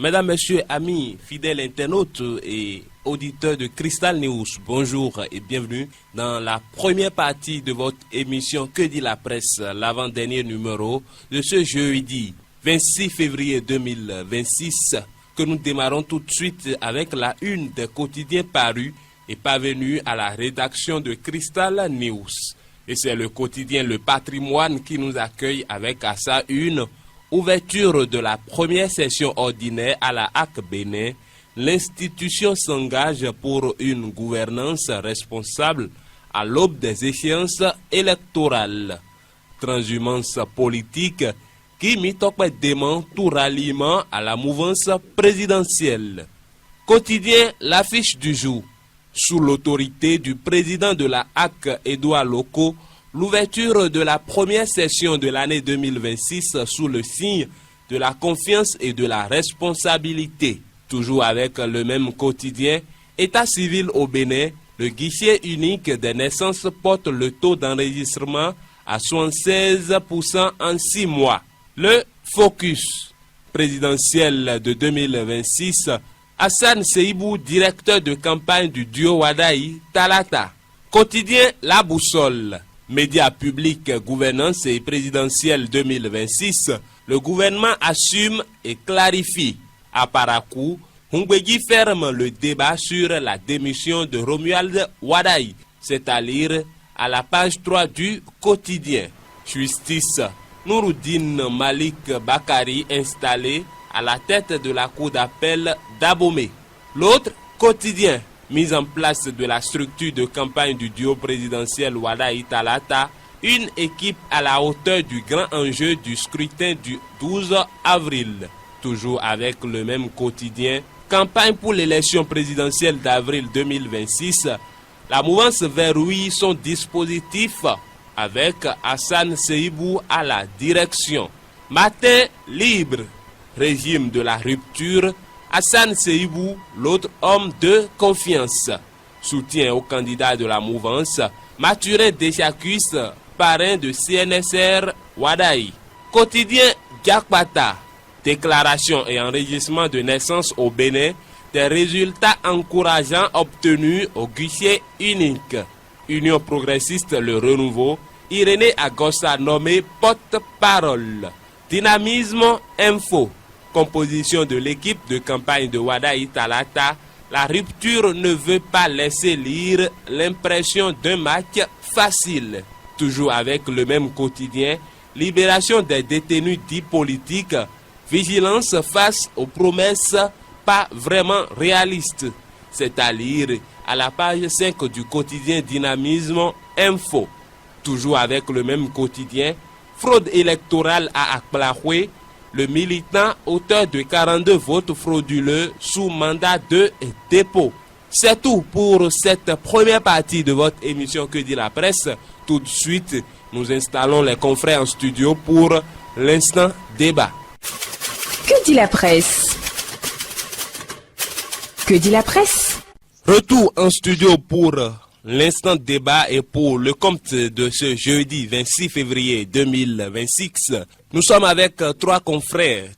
Mesdames, Messieurs, amis, fidèles internautes et auditeurs de Crystal News, bonjour et bienvenue dans la première partie de votre émission Que dit la presse, l'avant-dernier numéro de ce jeudi 26 février 2026 que nous démarrons tout de suite avec la une des quotidiens parus et parvenus à la rédaction de Crystal News. Et c'est le quotidien Le Patrimoine qui nous accueille avec à sa une ouverture de la première session ordinaire à la HAC Bénin. L'institution s'engage pour une gouvernance responsable à l'aube des échéances électorales. Transhumance politique qui mit au dément tout ralliement à la mouvance présidentielle. Quotidien L'Affiche du jour. Sous l'autorité du président de la HAC, Edouard Loko, l'ouverture de la première session de l'année 2026 sous le signe de la confiance et de la responsabilité. Toujours avec le même quotidien, État civil au Bénin, le guichet unique des naissances porte le taux d'enregistrement à 76% en 6 mois. Le focus présidentiel de 2026, Hassan Seibou, directeur de campagne du duo Wadaï Talata. Quotidien La Boussole. Médias publics, gouvernance et présidentielle 2026, le gouvernement assume et clarifie. À Parakou, Hungwegi ferme le débat sur la démission de Romuald Wadaï, c'est à lire à la page 3 du quotidien. Justice, Nouroudine Malik Bakari installé à la tête de la cour d'appel d'Abomey. L'autre quotidien, mise en place de la structure de campagne du duo présidentiel Wadaï Talata, une équipe à la hauteur du grand enjeu du scrutin du 12 avril. Toujours avec le même quotidien, campagne pour l'élection présidentielle d'avril 2026, la mouvance verrouille son dispositif avec Hassan Seibou à la direction. Matin libre, régime de la rupture, Hassan Seibou, l'autre homme de confiance. Soutien au candidat de la mouvance, Mathurin Deschacus, parrain de CNSR Wadaï. Quotidien Diakpata, déclaration et enregistrement de naissance au Bénin, des résultats encourageants obtenus au guichet unique. Union progressiste Le Renouveau, Irénée Agossa nommé porte-parole. Dynamisme Info. Composition de l'équipe de campagne de Wadaï Talata, la rupture ne veut pas laisser lire l'impression d'un match facile. Toujours avec le même quotidien, libération des détenus dits politiques, vigilance face aux promesses pas vraiment réalistes. C'est à lire à la page 5 du quotidien Dynamisme Info. Toujours avec le même quotidien, fraude électorale à Akplahoué, le militant auteur de 42 votes frauduleux sous mandat de dépôt. C'est tout pour cette première partie de votre émission Que dit la presse. Tout de suite, nous installons les confrères en studio pour l'instant débat. Que dit la presse? Que dit la presse? Retour en studio pour l'instant débat et pour le compte de ce jeudi 26 février 2026. Nous sommes avec trois confrères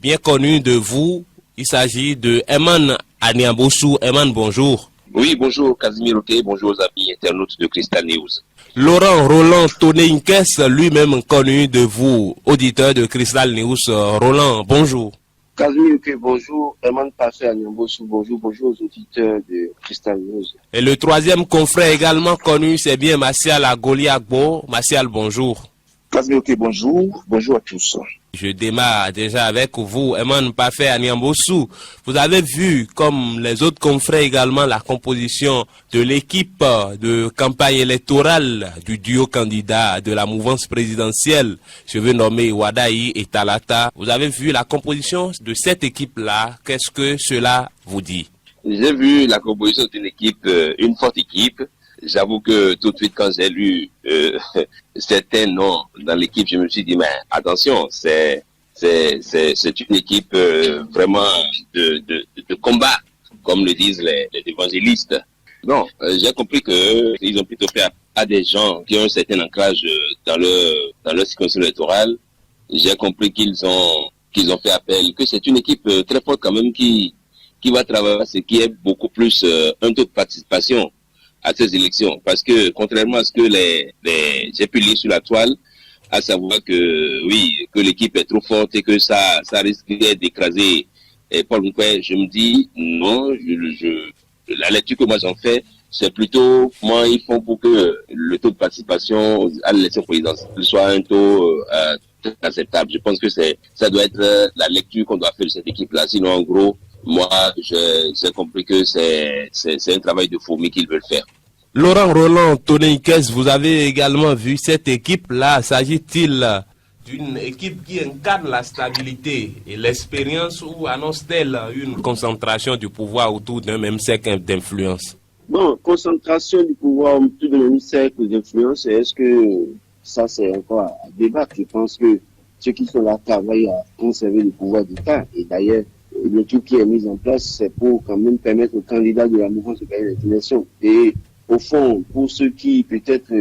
bien connus de vous. Il s'agit de Eman Aniambossou. Eman, bonjour. Oui, bonjour Casimir Oké, bonjour aux amis internautes de Crystal News. Laurent Roland Toneinkes, lui-même connu de vous, auditeur de Crystal News. Roland, bonjour. Casimir Oké, bonjour. Eman Passé Aniambossou, bonjour aux auditeurs de Crystal News. Et le troisième confrère également connu, c'est bien Martial Agoliagbo. Martial, bonjour. Casimir Oké, bonjour à tous. Je démarre déjà avec vous, Eman Passé Aniambossou. Vous avez vu, comme les autres confrères également, la composition de l'équipe de campagne électorale du duo candidat de la mouvance présidentielle. Je veux nommer Wadaï et Talata. Vous avez vu la composition de cette équipe-là. Qu'est-ce que cela vous dit? J'ai vu la composition d'une équipe, une forte équipe. J'avoue que tout de suite, quand j'ai lu certains noms dans l'équipe, je me suis dit, mais attention, c'est une équipe vraiment de combat, comme le disent les évangélistes. Non, j'ai compris que ils ont plutôt fait à des gens qui ont un certain ancrage dans leur circonscription électorale. J'ai compris qu'ils ont qu'ils ont fait appel, que c'est une équipe très forte quand même qui va travailler, ce qui est beaucoup plus un taux de participation à ces élections. Parce que, contrairement à ce que j'ai pu lire sur la toile, à savoir que, oui, que l'équipe est trop forte et que ça risque d'écraser Paul Nkwe, je me dis, non, la lecture que moi j'en fais, c'est plutôt comment ils font pour que le taux de participation à l'élection présidentielle soit un taux acceptable. Je pense que ça doit être la lecture qu'on doit faire de cette équipe-là. Sinon, en gros, moi, j'ai compris que c'est un travail de fourmi qu'ils veulent faire. Laurent Roland, Tony Nkes, vous avez également vu cette équipe-là. S'agit-il d'une équipe qui incarne la stabilité et l'expérience ou annonce-t-elle une concentration du pouvoir autour d'un même cercle d'influence? Bon, concentration du pouvoir autour d'un même cercle d'influence, est-ce que ça c'est encore à débattre? Je pense que ceux qui sont là travaillent à conserver le pouvoir d'État. Et d'ailleurs, l'équipe qui est mise en place, c'est pour quand même permettre aux candidats de la mouvance de gagner les élections. Et au fond, pour ceux qui peut-être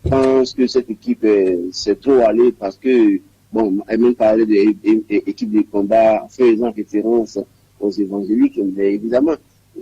pensent que cette équipe c'est trop allé parce que, bon, elle même parlait d'équipe de combat faisant référence aux évangéliques, mais évidemment,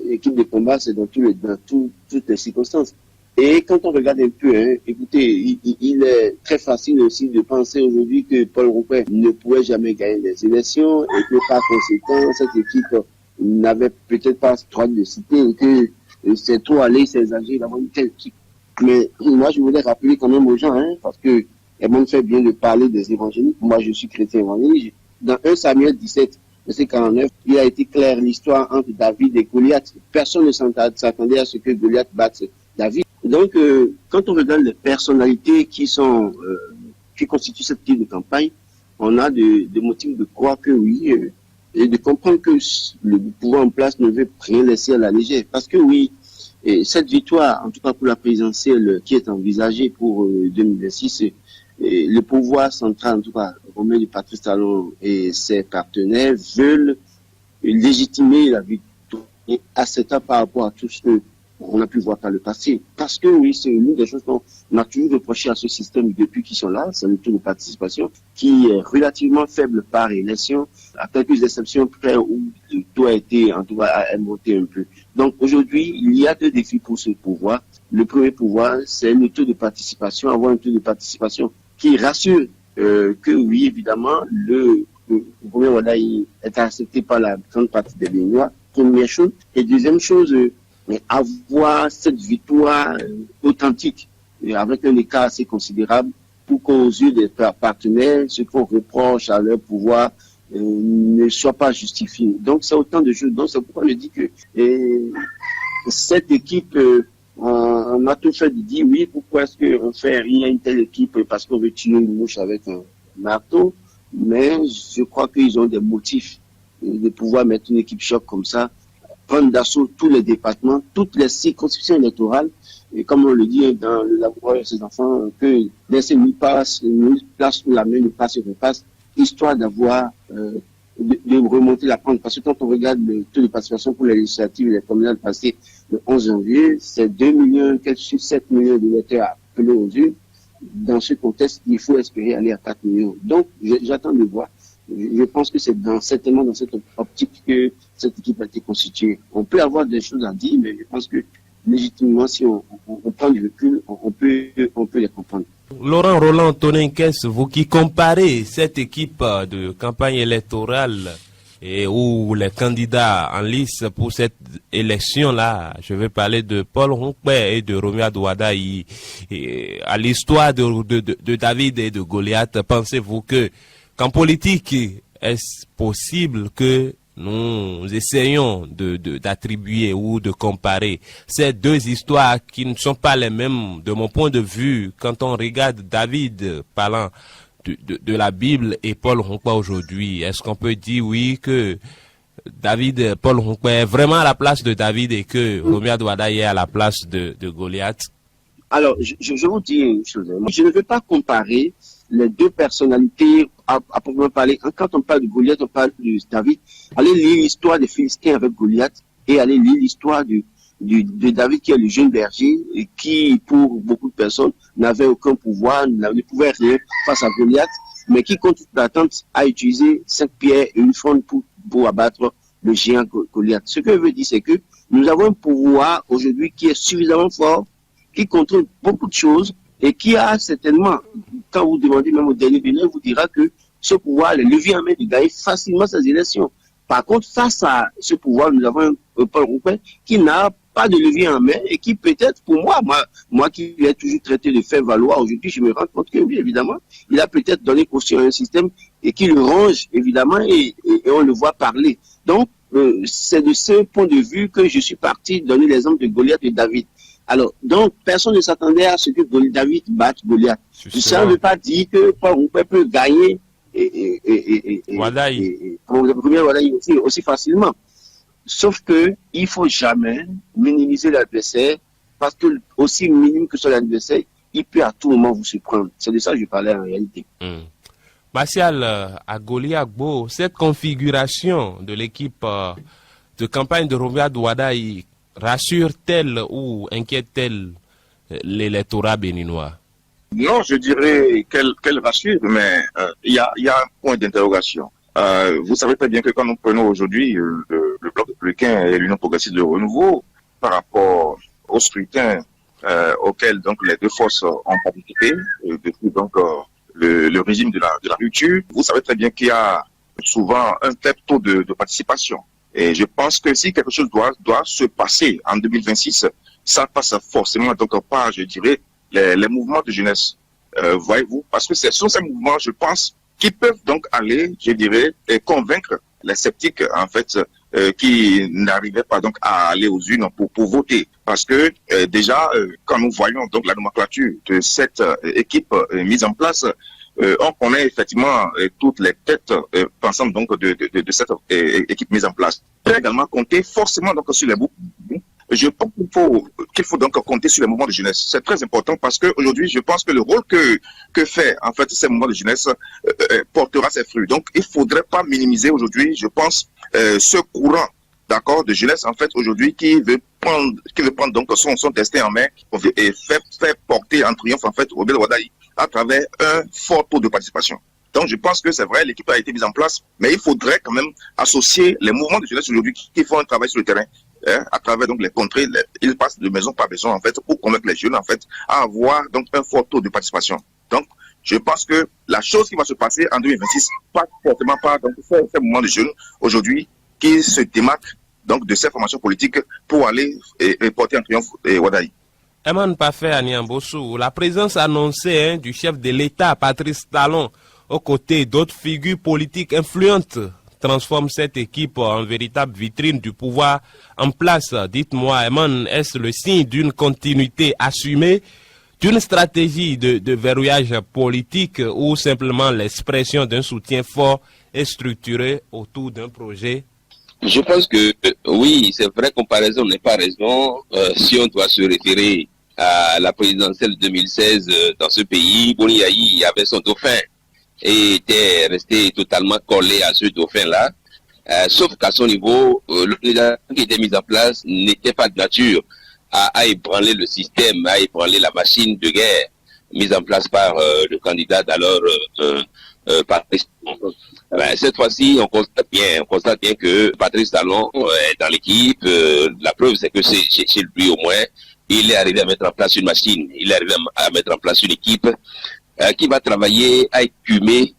l'équipe de combat, c'est dans toutes les circonstances. Et quand on regarde un peu, écoutez, il est très facile aussi de penser aujourd'hui que Paul Nkwe ne pourrait jamais gagner les élections et que par conséquent, cette équipe n'avait peut-être pas le droit de citer et que c'est trop aller, c'est exagéré d'avoir une telle équipe. Mais moi, je voulais rappeler quand même aux gens, parce que Edmond fait bien de parler des évangéliques. Moi, je suis chrétien évangélique. Dans 1 Samuel 17, verset 49, il a été clair l'histoire entre David et Goliath. Personne ne s'attendait à ce que Goliath batte David. Donc, quand on regarde les personnalités qui constituent cette type de campagne, on a des motifs de croire que oui, et de comprendre que le pouvoir en place ne veut rien laisser à la légère. Parce que oui, et cette victoire, en tout cas pour la présidentielle qui est envisagée pour 2026, le pouvoir central, en tout cas Romain de Patrice Talon et ses partenaires veulent légitimer la victoire et acceptable par rapport à tout ce qu'on a pu voir par le passé. Parce que oui, c'est une des choses qu'on a toujours reproché à ce système depuis qu'ils sont là, c'est le taux de participation qui est relativement faible par élection, à quelques exceptions près où le taux a été en tout cas monté un peu. Donc aujourd'hui, il y a deux défis pour ce pouvoir. Le premier pouvoir, c'est le taux de participation, avoir un taux de participation qui rassure que oui, évidemment, le premier mandat est accepté par la grande partie des Béninois, première chose. Et deuxième chose, avoir cette victoire authentique, avec un écart assez considérable, pour qu'aux yeux des partenaires, ce qu'on reproche à leur pouvoir ne soit pas justifié. Donc c'est autant de choses. Donc c'est pourquoi je dis que cette équipe, on a tout fait de dire oui, pourquoi est-ce qu'on fait rien à une telle équipe parce qu'on veut tuer une mouche avec un marteau, mais je crois qu'ils ont des motifs de pouvoir mettre une équipe choc comme ça, prendre d'assaut tous les départements, toutes les circonscriptions électorales, et comme on le dit dans le laboratoire de ces enfants, que laisser une place où la main ne passe et repasse, histoire d'avoir de remonter la pente. Parce que quand on regarde le taux de participation pour les législatives et les communales passées le 11 janvier, c'est 7 millions d'électeurs appelés aux urnes. Dans ce contexte, il faut espérer aller à 4 millions. Donc, j'attends de voir. Je pense que c'est certainement dans cette optique que cette équipe a été constituée. On peut avoir des choses à dire, mais je pense que légitimement, si on prend du recul, on peut les comprendre. Laurent Roland, Tony Nkes, vous qui comparez cette équipe de campagne électorale et où les candidats en lice pour cette élection-là, je vais parler de Paul Nkwe et de Romeo Adouada, à l'histoire de David et de Goliath, pensez-vous qu'en politique, est-ce possible que nous essayons d'attribuer ou de comparer ces deux histoires qui ne sont pas les mêmes de mon point de vue quand on regarde David parlant de la Bible et Paul Nkwe aujourd'hui? Est-ce qu'on peut dire oui que Paul Nkwe est vraiment à la place de David et que Romeo Adouada est à la place de Goliath? Alors, je vous dis une chose. Je ne veux pas comparer les deux personnalités à proprement parler. Quand on parle de Goliath, on parle de David. Allez lire l'histoire des Philistins avec Goliath et allez lire l'histoire de David qui est le jeune berger et qui, pour beaucoup de personnes, n'avait aucun pouvoir, ne pouvait rien face à Goliath. mais qui, contre toute attente, a utilisé 5 pierres et une fronde pour abattre le géant Goliath. Ce que je veux dire, c'est que nous avons un pouvoir aujourd'hui qui est suffisamment fort, qui contrôle beaucoup de choses et qui a certainement, quand vous demandez même au dernier Bénin, vous dira que ce pouvoir, le levier en main de gagner facilement ces élections. Par contre, face à ce pouvoir, nous avons un Paul Roupen qui n'a pas de levier en main et qui peut-être, pour moi qui ai toujours traité de faire valoir, aujourd'hui je me rends compte que oui, évidemment, il a peut-être donné caution à un système et qui le range, évidemment, et on le voit parler. Donc, c'est de ce point de vue que je suis parti donner l'exemple de Goliath et David. Alors, donc, personne ne s'attendait à ce que David batte Goliath. Ça ne veut pas dire que Paul Roupen peut gagner pour le premier Wadaï aussi facilement. Sauf que il faut jamais minimiser l'adversaire parce que aussi minime que soit l'adversaire, il peut à tout moment vous surprendre. C'est de ça que je parlais en réalité. Martial Agoli Agbo, cette configuration de l'équipe de campagne de Romia Wadaï rassure-t-elle ou inquiète-t-elle l'électorat béninois? Non, je dirais qu'elle rassure, mais il y a un point d'interrogation. Vous savez très bien que quand nous prenons aujourd'hui le Bloc républicain et l'Union progressiste de renouveau par rapport au scrutin auquel donc les deux forces ont participé depuis donc le régime de la rupture, vous savez très bien qu'il y a souvent un faible taux de participation. Et je pense que si quelque chose doit se passer en 2026, ça passe forcément donc par, je dirais, les mouvements de jeunesse. Voyez-vous, parce que ce sont ces mouvements, je pense, qui peuvent donc aller, je dirais, convaincre les sceptiques, en fait, qui n'arrivaient pas donc à aller aux urnes pour voter. Parce que déjà, quand nous voyons donc la nomenclature de cette équipe mise en place, on connaît effectivement toutes les têtes pensantes donc de cette équipe mise en place. On peut également compter forcément donc sur les groupes. Je pense qu'il faut donc compter sur les mouvements de jeunesse. C'est très important parce qu'aujourd'hui, je pense que le rôle que fait en fait ces mouvements de jeunesse portera ses fruits. Donc, il ne faudrait pas minimiser aujourd'hui, je pense, ce courant, d'accord, de jeunesse en fait aujourd'hui qui veut prendre donc son destin en main et faire porter en triomphe en fait au Bel Wadaï à travers un fort taux de participation. Donc, je pense que c'est vrai, l'équipe a été mise en place, mais il faudrait quand même associer les mouvements de jeunesse aujourd'hui qui font un travail sur le terrain. À travers donc les contrées, ils passent de maison par maison en fait pour convaincre les jeunes en fait à avoir donc un fort taux de participation. Donc je pense que la chose qui va se passer en 2026 passe forcément par donc ces mouvements de jeunes aujourd'hui qui se démarquent donc de ces formations politiques pour aller et porter un triomphe Wadaï. Eman Parfait Aniambossou, la présence annoncée du chef de l'État Patrice Talon aux côtés d'autres figures politiques influentes transforme cette équipe en véritable vitrine du pouvoir en place. Dites-moi, Eman, est-ce le signe d'une continuité assumée, d'une stratégie de verrouillage politique ou simplement l'expression d'un soutien fort et structuré autour d'un projet? Je pense que oui, c'est vrai, comparaison n'est pas raison. Si on doit se référer à la présidentielle 2016 dans ce pays, Boniaï avait son dauphin et était resté totalement collé à ce dauphin-là, sauf qu'à son niveau, l'organisation qui était mise en place n'était pas de nature à ébranler le système, à ébranler la machine de guerre mise en place par le candidat d'alors Patrice Talon. Cette fois-ci, on constate bien que Patrice Talon est dans l'équipe. La preuve, c'est que c'est chez lui au moins, il est arrivé à mettre en place une machine, il est arrivé à mettre en place une équipe qui va travailler à écumer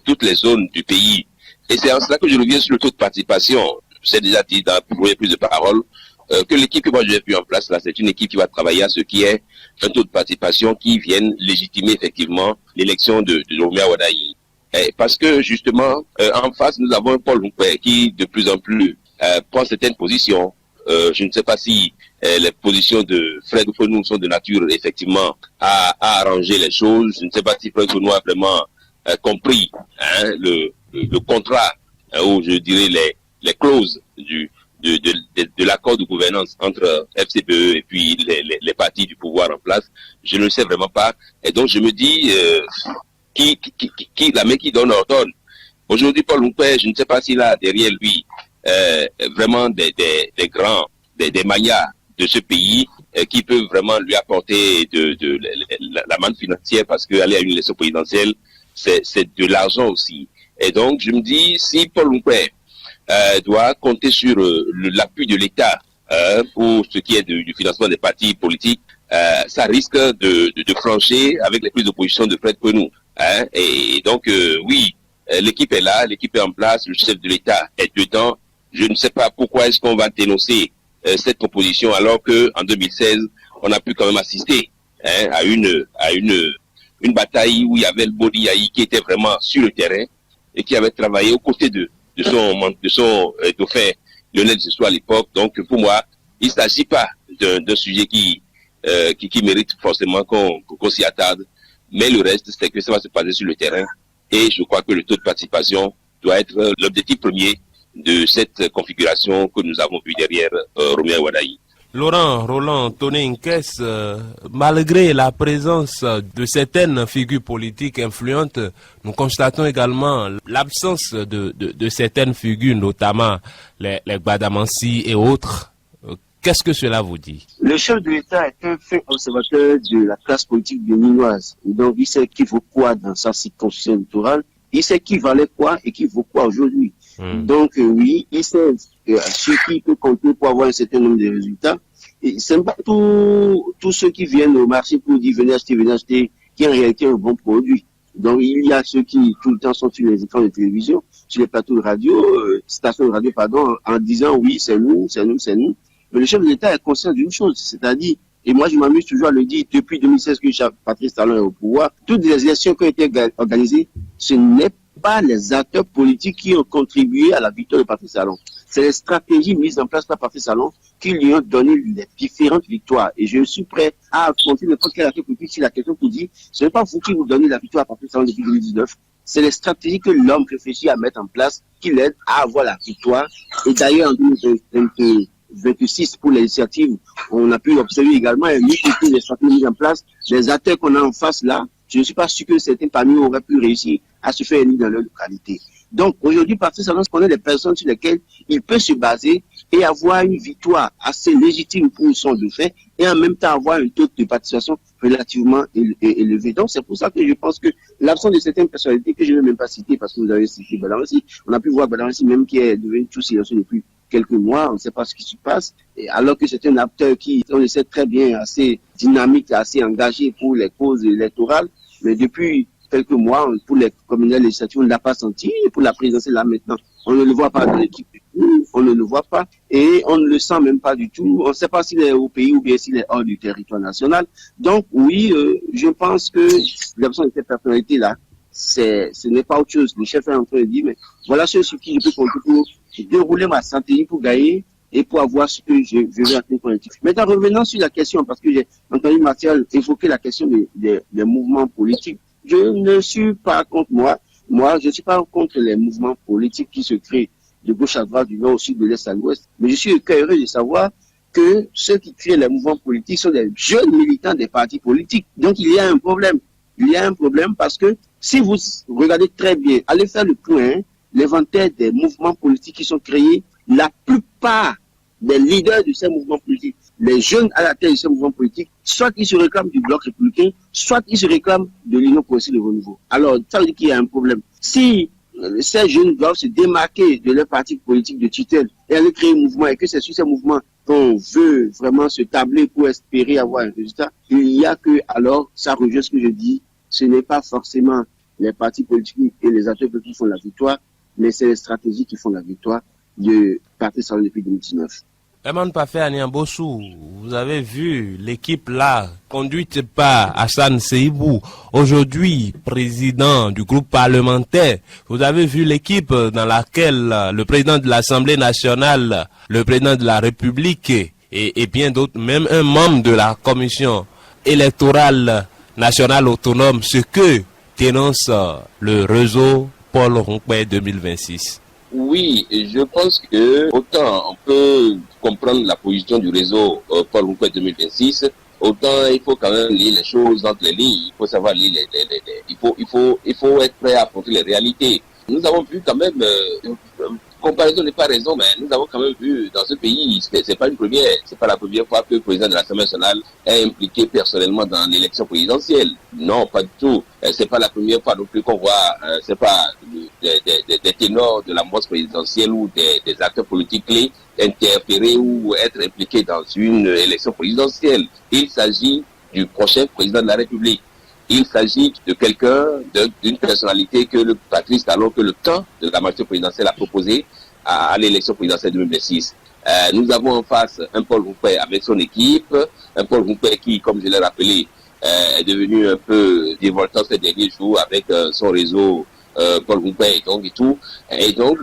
toutes les zones du pays. Et c'est en cela que je reviens sur le taux de participation. C'est déjà dit dans la prise de parole que l'équipe que moi j'ai pu en place là, c'est une équipe qui va travailler à ce qui est un taux de participation qui vienne légitimer effectivement l'élection de Romia Wadaï. Parce que justement, en face, nous avons un Paul Roupen qui de plus en plus prend certaines positions. Je ne sais pas si les positions de Fred Oufounou sont de nature effectivement à arranger les choses. Je ne sais pas si Fred Oufounou a vraiment compris le contrat ou je dirais les clauses de l'accord de gouvernance entre FCPE et puis les partis du pouvoir en place. Je ne le sais vraiment pas. Et donc je me dis la main qui donne ordonne. Aujourd'hui, Paul Roupen, je ne sais pas s'il a derrière lui vraiment des grands, des maillards de ce pays qui peuvent vraiment lui apporter la manne financière parce qu'aller à une élection présidentielle, c'est de l'argent aussi. Et donc, je me dis, si Paul Nkwe doit compter sur l'appui de l'État pour ce qui est du financement des partis politiques, ça risque de flancher avec les prises d'opposition de Fred Penou. Et donc, oui, l'équipe est là, l'équipe est en place, le chef de l'État est dedans. Je ne sais pas pourquoi est-ce qu'on va dénoncer cette proposition alors que en 2016, on a pu quand même assister à une bataille où il y avait le Bodi Yahi qui était vraiment sur le terrain et qui avait travaillé aux côtés de son dauphin Lionel Jospin à l'époque. Donc pour moi, il ne s'agit pas d'un sujet qui mérite forcément qu'on s'y attarde, mais le reste c'est que ça va se passer sur le terrain et je crois que le taux de participation doit être l'objectif premier de cette configuration que nous avons vue derrière Romain Wadaï. Laurent Roland Toné Nkes, malgré la présence de certaines figures politiques influentes, nous constatons également l'absence de certaines figures, notamment les Gbadamansi et autres. Qu'est-ce que cela vous dit? Le chef de l'État est un fin observateur de la classe politique béninoise. Donc il sait qui vaut quoi dans sa circonscription électorale, il sait qui valait quoi et qui vaut quoi aujourd'hui. Donc oui, il sait sur qui il peut compter pour avoir un certain nombre de résultats. Et ce n'est pas tous ceux qui viennent au marché pour dire venez acheter, qui en réalité un bon produit. Donc il y a ceux qui tout le temps sont sur les écrans de télévision, sur les plateaux de radio, stations de radio, pardon, en disant oui, c'est nous. Mais le chef de l'État est conscient d'une chose, c'est-à-dire, et moi je m'amuse toujours à le dire, depuis 2016 que Patrice Talon est au pouvoir, toutes les élections qui ont été organisées, ce n'est pas les acteurs politiques qui ont contribué à la victoire de Patrice Talon. C'est les stratégies mises en place par Patrice Talon qui lui ont donné les différentes victoires. Et je suis prêt à affronter n'importe quel acteur politique sur la question pour dire, ce n'est pas vous qui vous donnez la victoire à Patrice Talon depuis 2019, c'est les stratégies que l'homme réfléchit à mettre en place qui l'aident à avoir la victoire. Et d'ailleurs, en 2026 pour l'initiative, on a pu observer également un multitude de stratégies mises en place. Les acteurs qu'on a en face là, je ne suis pas sûr que certains parmi eux auraient pu réussir à se faire élire dans leur localité. Donc aujourd'hui, Patrice Talon connaît les personnes sur lesquelles il peut se baser et avoir une victoire assez légitime pour son dauphin et en même temps avoir un taux de participation relativement élevé. Donc c'est pour ça que je pense que l'absence de certaines personnalités que je ne vais même pas citer parce que vous avez cité Gbadamansi, on a pu voir Gbadamansi même qui est devenu tout silencieux depuis quelques mois, on ne sait pas ce qui se passe, et alors que c'est un acteur qui, on le sait très bien, assez dynamique, assez engagé pour les causes électorales, mais depuis quelques mois, pour les communales législatives, on ne l'a pas senti, et pour la présidentielle, là maintenant, on ne le voit pas dans l'équipe, on ne le voit pas, et on ne le sent même pas du tout, on ne sait pas s'il est au pays ou bien s'il est hors du territoire national. Donc oui, je pense que l'absence de cette personnalité-là, ce n'est pas autre chose. Le chef est en train de dire, mais voilà ce sur qui je peux compter pour dérouler ma stratégie pour gagner et pour avoir ce que je veux atteindre politique. Maintenant, revenons sur la question, parce que j'ai entendu Martial évoquer la question des mouvements politiques. Je ne suis pas contre moi, je ne suis pas contre les mouvements politiques qui se créent de gauche à droite, du nord au sud, de l'est à l'ouest, mais je suis heureux de savoir que ceux qui créent les mouvements politiques sont des jeunes militants des partis politiques. Donc il y a un problème. Il y a un problème parce que si vous regardez très bien, allez faire le point, l'inventaire des mouvements politiques qui sont créés, la plupart des leaders de ces mouvements politiques, les jeunes à la tête de ces mouvements politiques, soit ils se réclament du bloc républicain, soit ils se réclament de l'Union progressiste de renouveau. Alors, ça veut dire qu'il y a un problème. Si ces jeunes doivent se démarquer de leur parti politique de tutelle et aller créer un mouvement, et que c'est sur ces mouvements qu'on veut vraiment se tabler pour espérer avoir un résultat, il y a que, alors, ça rejoint ce que je dis, ce n'est pas forcément les partis politiques et les acteurs politiques qui font la victoire, mais c'est les stratégies qui font la victoire de Patrice Talon depuis 2019. Eman Pafé Aniambossou, vous avez vu l'équipe là, conduite par Hassan Seibou, aujourd'hui président du groupe parlementaire. Vous avez vu l'équipe dans laquelle le président de l'Assemblée nationale, le président de la République et bien d'autres, même un membre de la commission électorale nationale autonome, ce que dénonce le réseau Paul Nkwe 2026. Oui, je pense que autant on peut comprendre la position du réseau Paul Nkwe 2026, autant il faut quand même lire les choses entre les lignes. Il faut savoir lire il faut être prêt à affronter les réalités. Nous avons vu quand même comparaison n'est pas raison, mais nous avons quand même vu dans ce pays, c'est pas la première fois que le président de l'Assemblée nationale est impliqué personnellement dans l'élection présidentielle. Non, pas du tout. C'est pas la première fois non plus qu'on voit, c'est pas des ténors de la moisse présidentielle ou des acteurs politiques clés interférer ou être impliqués dans une élection présidentielle. Il s'agit du prochain président de la République. Il s'agit de quelqu'un, d'une personnalité que le Patrice Talon, que le temps de la majorité présidentielle a proposé à l'élection présidentielle 2026. Nous avons en face un Paul Roumpé avec son équipe, un Paul Roumpé qui, comme je l'ai rappelé, est devenu un peu dévoltant ces derniers jours avec son réseau Paul Roumpé et tout. Et donc,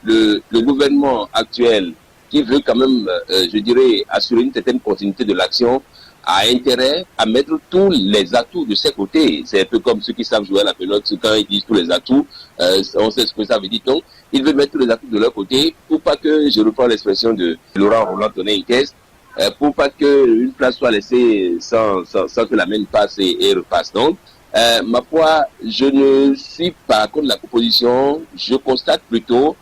le gouvernement actuel qui veut quand même, je dirais, assurer une certaine continuité de l'action, a intérêt à mettre tous les atouts de ses côtés. C'est un peu comme ceux qui savent jouer à la pelote, quand ils disent tous les atouts, on sait ce que ça veut dire. Donc, ils veulent mettre tous les atouts de leur côté pour pas que, je reprends l'expression de Laurent Roland Tonnet-Iquez, pour pas qu'une place soit laissée sans que la main passe et repasse. Donc, ma foi, je ne suis pas contre la proposition, je constate plutôt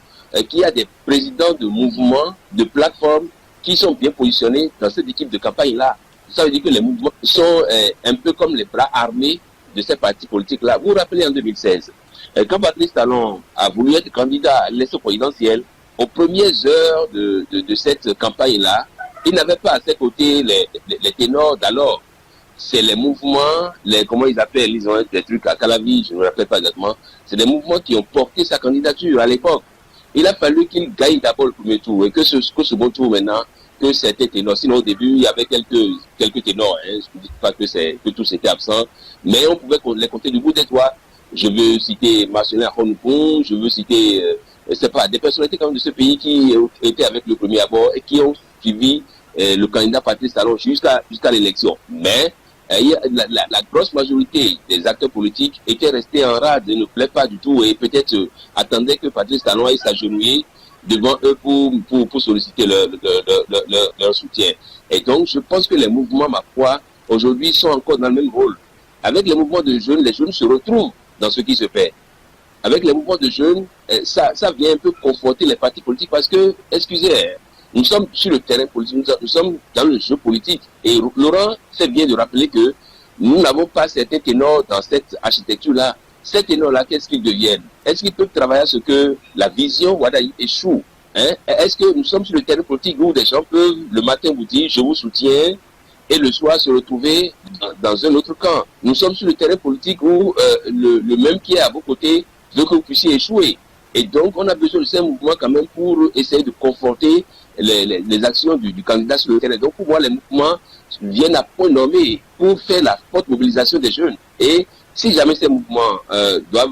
qu'il y a des présidents de mouvements, de plateformes qui sont bien positionnés dans cette équipe de campagne-là. Ça veut dire que les mouvements sont un peu comme les bras armés de ces partis politiques-là. Vous vous rappelez en 2016, quand Patrice Talon a voulu être candidat à l'élection présidentielle, aux premières heures de cette campagne-là, il n'avait pas à ses côtés les ténors d'alors. C'est les mouvements, comment ils appellent, ils ont des trucs à Calavi, je ne me rappelle pas exactement. C'est des mouvements qui ont porté sa candidature à l'époque. Il a fallu qu'il gagne d'abord le premier tour et que ce second tour maintenant, que c'était ténor. Sinon, au début, il y avait quelques ténors. Hein. Je ne dis pas que tous étaient absents, mais on pouvait les compter du bout des doigts. Je veux citer Marcelin Akhonoukoun, je veux citer, des personnalités quand même de ce pays qui étaient avec le premier abord et qui ont suivi le candidat Patrice Talon jusqu'à l'élection. Mais la grosse majorité des acteurs politiques étaient restés en rade et ne plaît pas du tout et peut-être attendaient que Patrice Talon aille s'agenouiller devant eux pour solliciter leur soutien. Et donc, je pense que les mouvements, ma foi, aujourd'hui, sont encore dans le même rôle. Avec les mouvements de jeunes, les jeunes se retrouvent dans ce qui se fait. Avec les mouvements de jeunes, ça vient un peu conforter les partis politiques parce que, excusez, nous sommes sur le terrain politique, nous sommes dans le jeu politique. Et Laurent fait bien de rappeler que nous n'avons pas certains ténors dans cette architecture-là. Ces ténors-là, qu'est-ce qu'ils deviennent? Est-ce qu'ils peuvent travailler à ce que la vision Wadaï échoue? Est-ce que nous sommes sur le terrain politique où des gens peuvent le matin vous dire je vous soutiens et le soir se retrouver dans un autre camp? Nous sommes sur le terrain politique où le même qui est à vos côtés veut que vous puissiez échouer. Et donc on a besoin de ces mouvements quand même pour essayer de conforter les actions du candidat sur le terrain. Donc pour moi les mouvements viennent à point nommé pour faire la forte mobilisation des jeunes. Et si jamais ces mouvements doivent,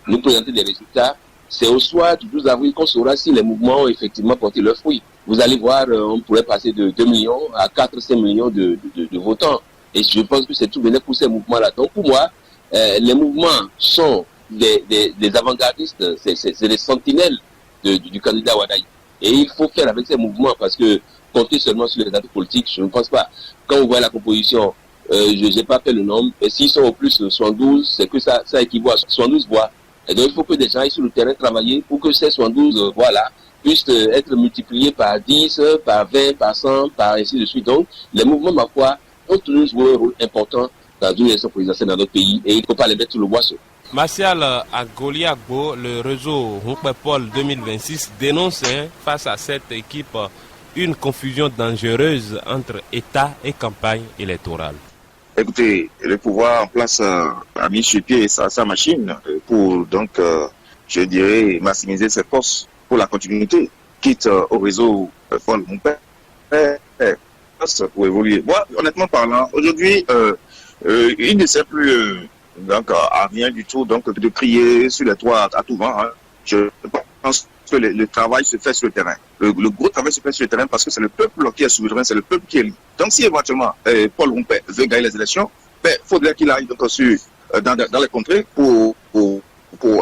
nous présenter des résultats, c'est au soir du 12 avril qu'on saura si les mouvements ont effectivement porté leurs fruits. Vous allez voir, on pourrait passer de 2 millions à 4-5 millions de votants. Et je pense que c'est tout bénéfique pour ces mouvements-là. Donc pour moi, les mouvements sont des avant-gardistes, c'est des sentinelles du candidat Wadaï. Et il faut faire avec ces mouvements parce que compter seulement sur les acteurs politiques, je ne pense pas. Quand on voit la composition, je n'ai pas fait le nombre, et s'ils sont au plus 72, c'est que ça équivaut à 72 voix. Et donc il faut que des gens aillent sur le terrain travailler pour que ces 72 voix-là puissent être multipliées par 10, par 20, par 100, par ainsi de suite. Donc les mouvements, ma foi, ont toujours joué un rôle important dans une élection présidentielle dans notre pays et il ne faut pas les mettre sur le boisseau. Martial Agoliagbo, le réseau Roumpé-Paul 2026 dénonce face à cette équipe une confusion dangereuse entre État et campagne électorale. Écoutez, le pouvoir en place a mis sur pied sa machine pour donc, je dirais, maximiser ses forces pour la continuité, quitte au réseau Paul Roumpé pour évoluer. Moi, honnêtement parlant, aujourd'hui, il ne sert plus donc à rien du tout donc de crier sur les toits à tout vent. Hein. Je pense que le travail se fait sur le terrain. Le gros travail se fait sur le terrain parce que c'est le peuple qui est souverain, c'est le peuple qui est élu. Donc si éventuellement Paul Roumpé veut gagner les élections, il faudrait qu'il aille donc dans les contrées pour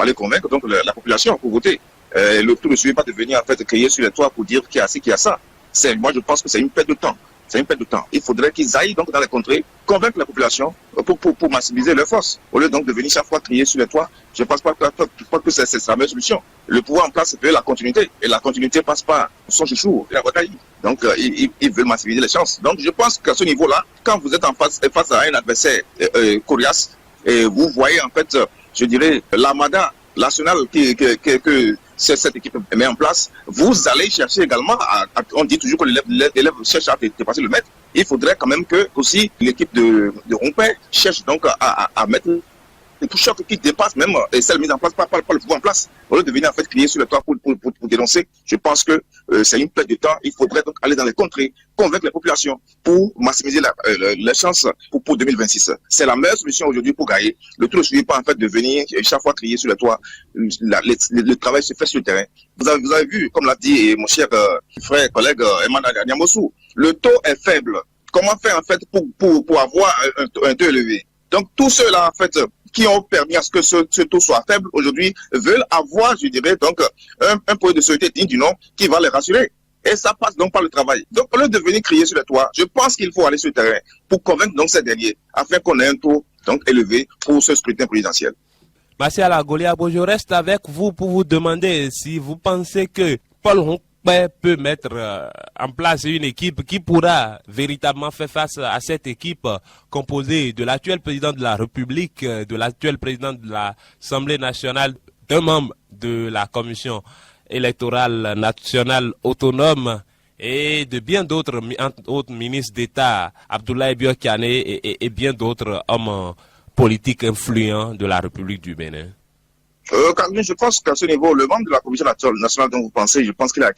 aller convaincre donc la population pour voter. Le tout ne suffit pas de venir en fait crier sur les toits pour dire qu'il y a ci, qu'il y a ça. Moi je pense que c'est une perte de temps. c'est une perte de temps. Il faudrait qu'ils aillent donc dans les contrées, convaincre la population pour maximiser leurs forces. Au lieu donc de venir chaque fois crier sur les toits, je ne pense pas que c'est la meilleure solution. Le pouvoir en place veut la continuité. Et la continuité passe par son chouchou et la bataille. Donc ils veulent maximiser les chances. Donc je pense qu'à ce niveau-là, quand vous êtes face à un adversaire coriace, et vous voyez en fait, je dirais, l'armada nationale que cette équipe met en place, vous allez chercher également, on dit toujours que l'élève cherche à dépasser le maître. Il faudrait quand même que aussi l'équipe de Rompé cherche donc à mettre des touches qui dépassent même celles mises en place par le pouvoir en place. Au lieu de venir en fait crier sur le toit pour dénoncer, je pense que c'est une perte de temps. Il faudrait donc aller dans les contrées, convaincre les populations pour maximiser les chances pour 2026. C'est la meilleure solution aujourd'hui pour gagner. Le tout ne suffit pas en fait de venir chaque fois crier sur le toit. Le travail se fait sur le terrain. Vous avez vu, comme l'a dit mon cher frère, collègue Emmanuel Niamosou, le taux est faible. Comment faire en fait pour avoir un taux élevé? Donc tous ceux-là en fait qui ont permis à ce que ce taux soit faible aujourd'hui veulent avoir, je dirais, donc un point de sécurité digne du nom qui va les rassurer. Et ça passe donc par le travail. Donc au lieu de venir crier sur le toit, je pense qu'il faut aller sur le terrain pour convaincre donc ces derniers afin qu'on ait un taux donc élevé pour ce scrutin présidentiel. Martial Goliabo, je reste avec vous pour vous demander si vous pensez que Paul Rompé peut mettre en place une équipe qui pourra véritablement faire face à cette équipe composée de l'actuel président de la République, de l'actuel président de l'Assemblée nationale, d'un membre de la Commission électorale nationale autonome et de bien d'autres autres ministres d'État, Abdoulaye Biokane et bien d'autres hommes politiques influents de la République du Bénin. Je pense qu'à ce niveau, le membre de la Commission nationale dont vous pensez, je pense qu'il a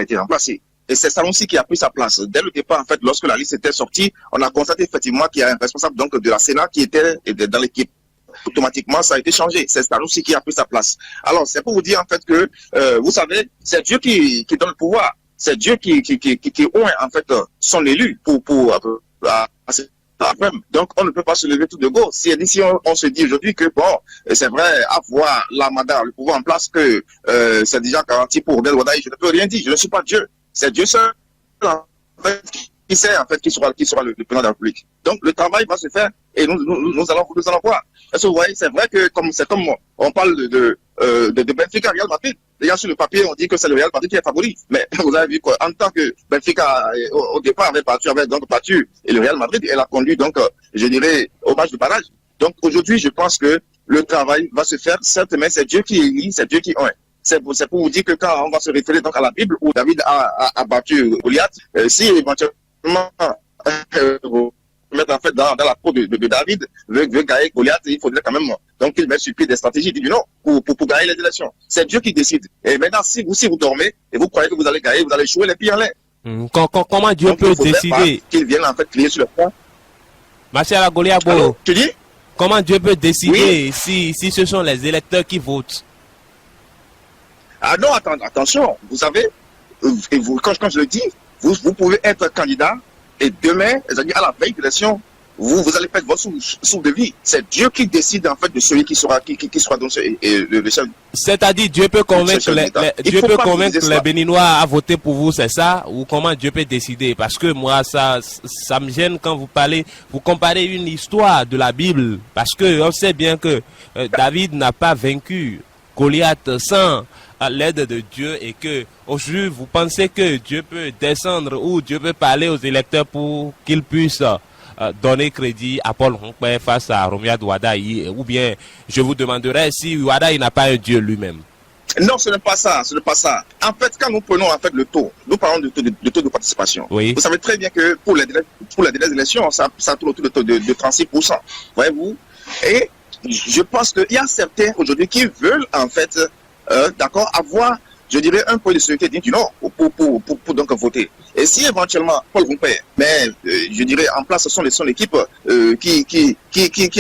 été remplacé. Et c'est Sanoussi qui a pris sa place. Dès le départ, en fait, lorsque la liste était sortie, on a constaté effectivement qu'il y a un responsable donc de la Sénat qui était dans l'équipe. Automatiquement, ça a été changé. C'est Sanoussi qui a pris sa place. Alors, c'est pour vous dire en fait que, vous savez, c'est Dieu qui donne le pouvoir. C'est Dieu qui oint en fait son élu pour donc on ne peut pas se lever tout de go. Si on se dit aujourd'hui que bon, c'est vrai, avoir l'armada, le pouvoir en place, que c'est déjà garanti pour Del Wadaï, je ne peux rien dire, je ne suis pas Dieu. C'est Dieu seul en fait, qui sait en fait qui sera le président de la République. Donc le travail va se faire et nous allons voir. Est-ce que vous voyez, c'est vrai que comme on parle de Benfica Real Madrid. Déjà sur le papier, on dit que c'est le Real Madrid qui est favori. Mais vous avez vu qu'en tant que Benfica, au départ, avait battu et le Real Madrid, elle a conduit donc, je dirais, au match de barrage. Donc aujourd'hui, je pense que le travail va se faire. Certes, mais c'est Dieu qui élit, c'est Dieu qui oint. C'est pour vous dire que quand on va se référer donc à la Bible où David a battu Goliath, si éventuellement mettre en fait dans la peau de David veut gagner Goliath, il faudrait quand même donc qu'il mette sur pied des stratégies du non pour gagner les élections. C'est Dieu qui décide. Et maintenant, si vous dormez et vous croyez que vous allez gagner, vous allez jouer les pieds en l'air. Comment Dieu peut décider qu'il vienne en fait crier sur le point. Martial Goliabo, tu dis comment Dieu peut décider si ce sont les électeurs qui votent? Ah non, attention, vous savez, quand je le dis, vous pouvez être candidat et demain, c'est-à-dire à la veille de l'élection, vous allez perdre votre souffle de vie. C'est Dieu qui décide en fait de celui qui sera donc le chef. C'est-à-dire Dieu peut convaincre les Béninois à voter pour vous, c'est ça? Ou comment Dieu peut décider? Parce que moi, ça me gêne quand vous comparez une histoire de la Bible. Parce que on sait bien que David n'a pas vaincu Goliath sans l'aide de Dieu et que aujourd'hui vous pensez que Dieu peut descendre ou Dieu peut parler aux électeurs pour qu'ils puissent donner crédit à Paul Rompé face à Romuald Wadaï, ou bien je vous demanderai si Wadaï n'a pas un Dieu lui-même. Non, ce n'est pas ça, En fait, quand nous prenons en fait le taux, nous parlons de taux de participation. Oui. Vous savez très bien que pour les dernières élections, ça tourne autour de 36%. Voyez-vous? Et je pense qu'il y a certains aujourd'hui qui veulent en fait d'accord, avoir, je dirais, un point de sécurité digne du nom pour donc voter. Et si éventuellement Paul Rompé, mais je dirais en place ce sont l'équipe qui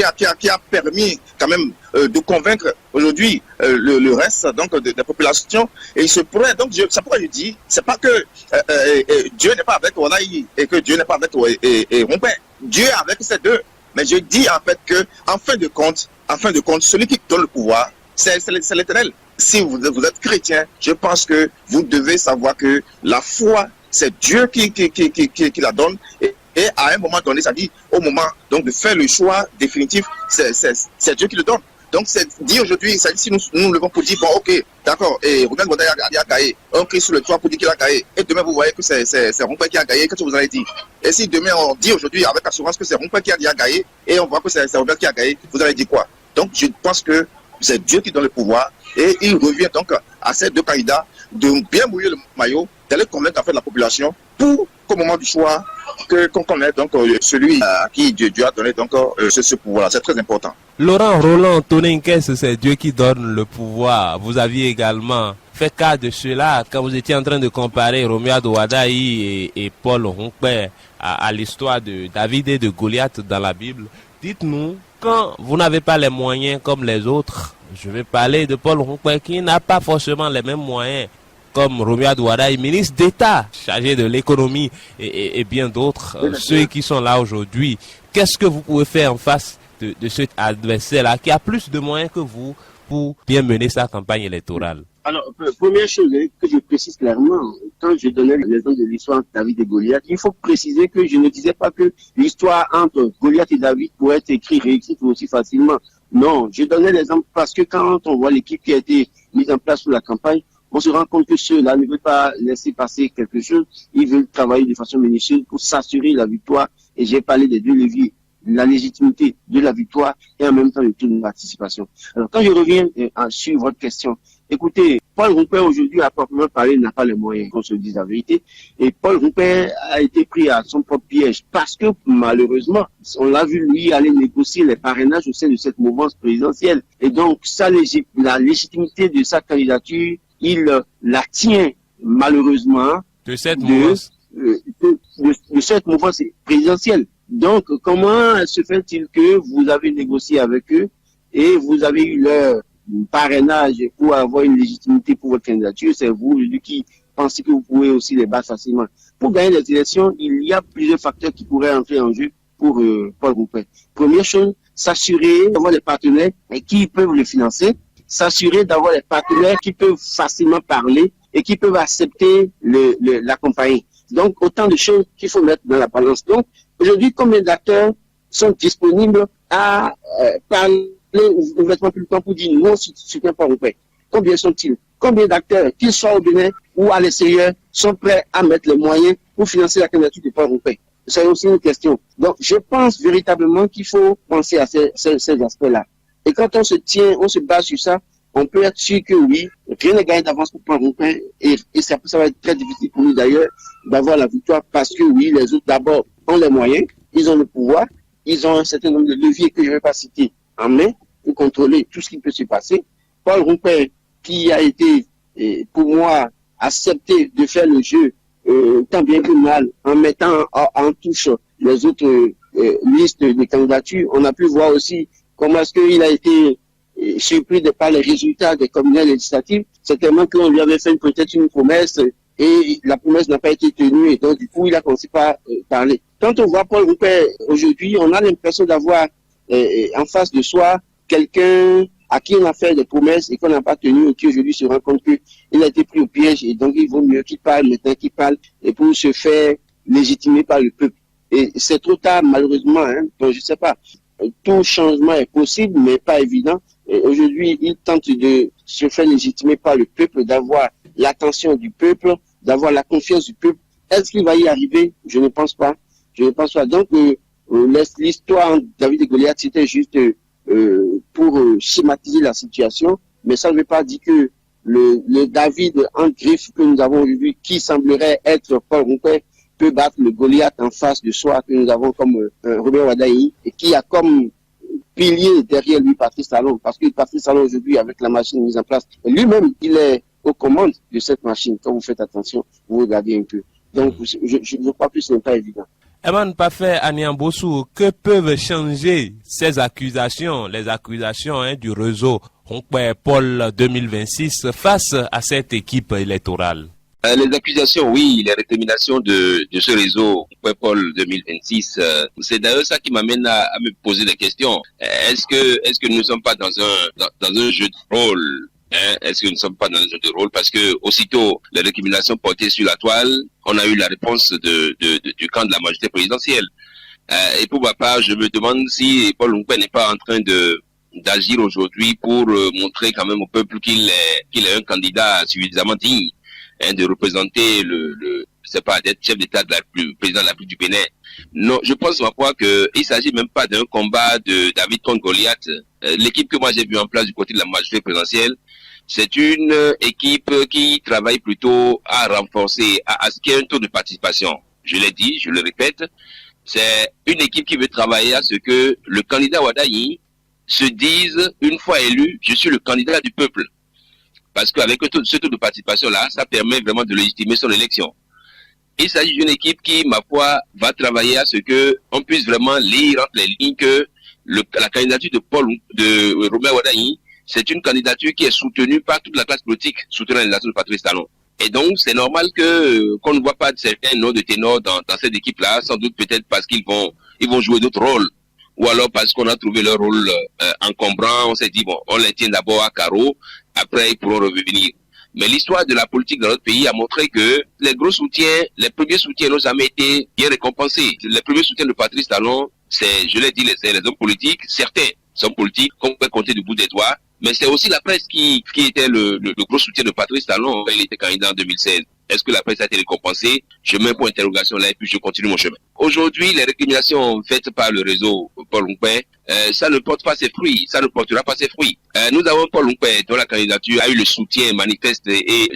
a permis quand même de convaincre aujourd'hui le reste donc des populations, et il se pourrait donc c'est pourquoi je dis, c'est pas que Dieu n'est pas avec Wadaï et que Dieu n'est pas avec Rompé. Dieu est avec ces deux. Mais je dis en fait que en fin de compte, celui qui donne le pouvoir, c'est l'Éternel. Si vous êtes chrétien, je pense que vous devez savoir que la foi c'est Dieu qui la donne. Et à un moment donné, ça dit, au moment donc de faire le choix définitif, c'est Dieu qui le donne. Donc, c'est dit aujourd'hui, ça dit, si nous levons pour dire, bon, ok, d'accord, et Ronald Wada a gagné, on crie sur le toit pour dire qu'il a gagné, et demain, vous voyez que c'est Rompuy qui a gagné, qu'est-ce que vous allez dire? Et si demain, on dit aujourd'hui, avec assurance, que c'est Rompuy qui a gagné, et on voit que c'est Robert qui a gagné, vous allez dire quoi? Donc, je pense que c'est Dieu qui donne le pouvoir, et il revient donc à ces deux candidats de bien mouiller le maillot, d'aller convaincre en fait la population pour qu'au moment du choix, qu'on connaît donc celui à qui Dieu a donné donc ce pouvoir-là. C'est très important. Laurent Roland Toninquès, c'est Dieu qui donne le pouvoir. Vous aviez également fait cas de cela quand vous étiez en train de comparer Romuald Wadaï et Paul Rompuy à l'histoire de David et de Goliath dans la Bible. Dites-nous, quand vous n'avez pas les moyens comme les autres, je vais parler de Paul Rompuy qui n'a pas forcément les mêmes moyens comme Romuald Wadaï, ministre d'État chargé de l'économie et bien d'autres, ceux qui sont là aujourd'hui. Qu'est-ce que vous pouvez faire en face de cet adversaire-là qui a plus de moyens que vous pour bien mener sa campagne électorale? Alors, première chose que je précise clairement, quand je donnais l'exemple de l'histoire entre David et Goliath, il faut préciser que je ne disais pas que l'histoire entre Goliath et David pourrait être réécrite aussi facilement. Non, je donnais l'exemple parce que quand on voit l'équipe qui a été mise en place pour la campagne, on se rend compte que ceux-là ne veulent pas laisser passer quelque chose. Ils veulent travailler de façon minutieuse pour s'assurer la victoire. Et j'ai parlé des deux leviers, la légitimité de la victoire et en même temps le taux de participation. Alors, quand je reviens sur votre question, écoutez, Paul Rompuy aujourd'hui, à proprement parler, n'a pas les moyens, qu'on se dise la vérité. Et Paul Rompuy a été pris à son propre piège parce que, malheureusement, on l'a vu, lui, aller négocier les parrainages au sein de cette mouvance présidentielle. Et donc, la légitimité de sa candidature, il la tient malheureusement de cette mouvance présidentielle. Donc, comment se fait-il que vous avez négocié avec eux et vous avez eu leur parrainage pour avoir une légitimité pour votre candidature? C'est vous qui pensez que vous pouvez aussi les battre facilement. Pour gagner les élections, il y a plusieurs facteurs qui pourraient entrer en jeu pour Paul Rompuy. Première chose, s'assurer d'avoir des partenaires qui peuvent le financer. S'assurer d'avoir des partenaires qui peuvent facilement parler et qui peuvent accepter l'accompagner. Donc, autant de choses qu'il faut mettre dans la balance. Donc, aujourd'hui, combien d'acteurs sont disponibles à parler ouvertement publiquement pour dire non, soutien pas Rompuy? Combien sont-ils? Combien d'acteurs, qu'ils soient au Bénin ou à l'extérieur, sont prêts à mettre les moyens pour financer la candidature de Paul Rompuy? C'est aussi une question. Donc, je pense véritablement qu'il faut penser à ces aspects-là. Et quand on se base sur ça, on peut être sûr que oui, rien n'est gagné d'avance pour Paul Rompuy et ça va être très difficile pour nous d'ailleurs d'avoir la victoire parce que oui, les autres d'abord ont les moyens, ils ont le pouvoir, ils ont un certain nombre de leviers que je ne vais pas citer en main pour contrôler tout ce qui peut se passer. Paul Rompuy qui a été, pour moi, accepté de faire le jeu tant bien que mal en mettant en touche les autres listes de candidatures, on a pu voir aussi comment est-ce qu'il a été surpris de par les résultats des comités législatifs. C'est tellement qu'on lui avait fait peut-être une promesse et la promesse n'a pas été tenue et donc du coup il a commencé par parler. Quand on voit Paul Rompuy aujourd'hui, on a l'impression d'avoir en face de soi quelqu'un à qui on a fait des promesses et qu'on n'a pas tenu et qui aujourd'hui se rend compte qu'il a été pris au piège et donc il vaut mieux qu'il parle maintenant qu'il parle et pour se faire légitimer par le peuple. Et c'est trop tard malheureusement, donc je sais pas. Tout changement est possible, mais pas évident. Et aujourd'hui, il tente de se faire légitimer par le peuple, d'avoir l'attention du peuple, d'avoir la confiance du peuple. Est-ce qu'il va y arriver? Je ne pense pas. Donc, l'histoire de David et Goliath, c'était juste pour schématiser la situation, mais ça ne veut pas dire que le David en griffe que nous avons vu, qui semblerait être Paul Rompuy, peut battre le Goliath en face de soi que nous avons comme Robert Wadaï et qui a comme pilier derrière lui Patrice Talon, parce que Patrice Talon aujourd'hui avec la machine mise en place, lui-même il est aux commandes de cette machine. Quand vous faites attention, vous regardez un peu. Donc je crois que ce n'est pas évident. Eman Parfait Aniambossou, que peuvent changer ces accusations, les accusations du réseau Rompuy Paul 2026 face à cette équipe électorale? Les accusations, oui, les récriminations de ce réseau Paul 2026, c'est d'ailleurs ça qui m'amène à me poser des questions. Est-ce que nous ne sommes pas dans un jeu de rôle Est-ce que nous ne sommes pas dans un jeu de rôle? Parce que aussitôt les récriminations portées sur la toile, on a eu la réponse du camp de la majorité présidentielle. Et pour ma part, je me demande si Paul Nkpé n'est pas en train d'agir aujourd'hui pour montrer quand même au peuple qu'il est un candidat suffisamment digne de représenter c'est pas d'être chef d'État président de la République du Bénin. Non, je pense ma foi que il s'agit même pas d'un combat de David contre Goliath. L'équipe que moi j'ai vue en place du côté de la majorité présidentielle, c'est une équipe qui travaille plutôt à renforcer, à ce qu'il y ait un taux de participation. Je l'ai dit, je le répète, c'est une équipe qui veut travailler à ce que le candidat Wadayi se dise, une fois élu, je suis le candidat du peuple. Parce qu'avec ce taux de participation-là, ça permet vraiment de légitimer son élection. Il s'agit d'une équipe qui, ma foi, va travailler à ce que on puisse vraiment lire entre les lignes que la candidature de Robert Wadayi, c'est une candidature qui est soutenue par toute la classe politique soutenant l'élection de Patrice Talon. Et donc, c'est normal qu'on ne voit pas certains noms de ténors dans cette équipe-là, sans doute peut-être parce qu'ils vont jouer d'autres rôles. Ou alors parce qu'on a trouvé leur rôle encombrant, on s'est dit, bon, on les tient d'abord à carreau, après ils pourront revenir. Mais l'histoire de la politique dans notre pays a montré que les premiers soutiens n'ont jamais été bien récompensés. Les premiers soutiens de Patrice Talon, je l'ai dit, c'est les hommes politiques, certains sont politiques, qu'on peut compter du bout des doigts, mais c'est aussi la presse qui était le gros soutien de Patrice Talon quand il était candidat en 2016. Est-ce que la presse a été récompensée? Je mets un point d'interrogation là et puis je continue mon chemin. Aujourd'hui, les récriminations faites par le réseau Paul Nkpé, ça ne porte pas ses fruits, ça ne portera pas ses fruits. Nous avons Paul Nkpé dont la candidature a eu le soutien manifeste et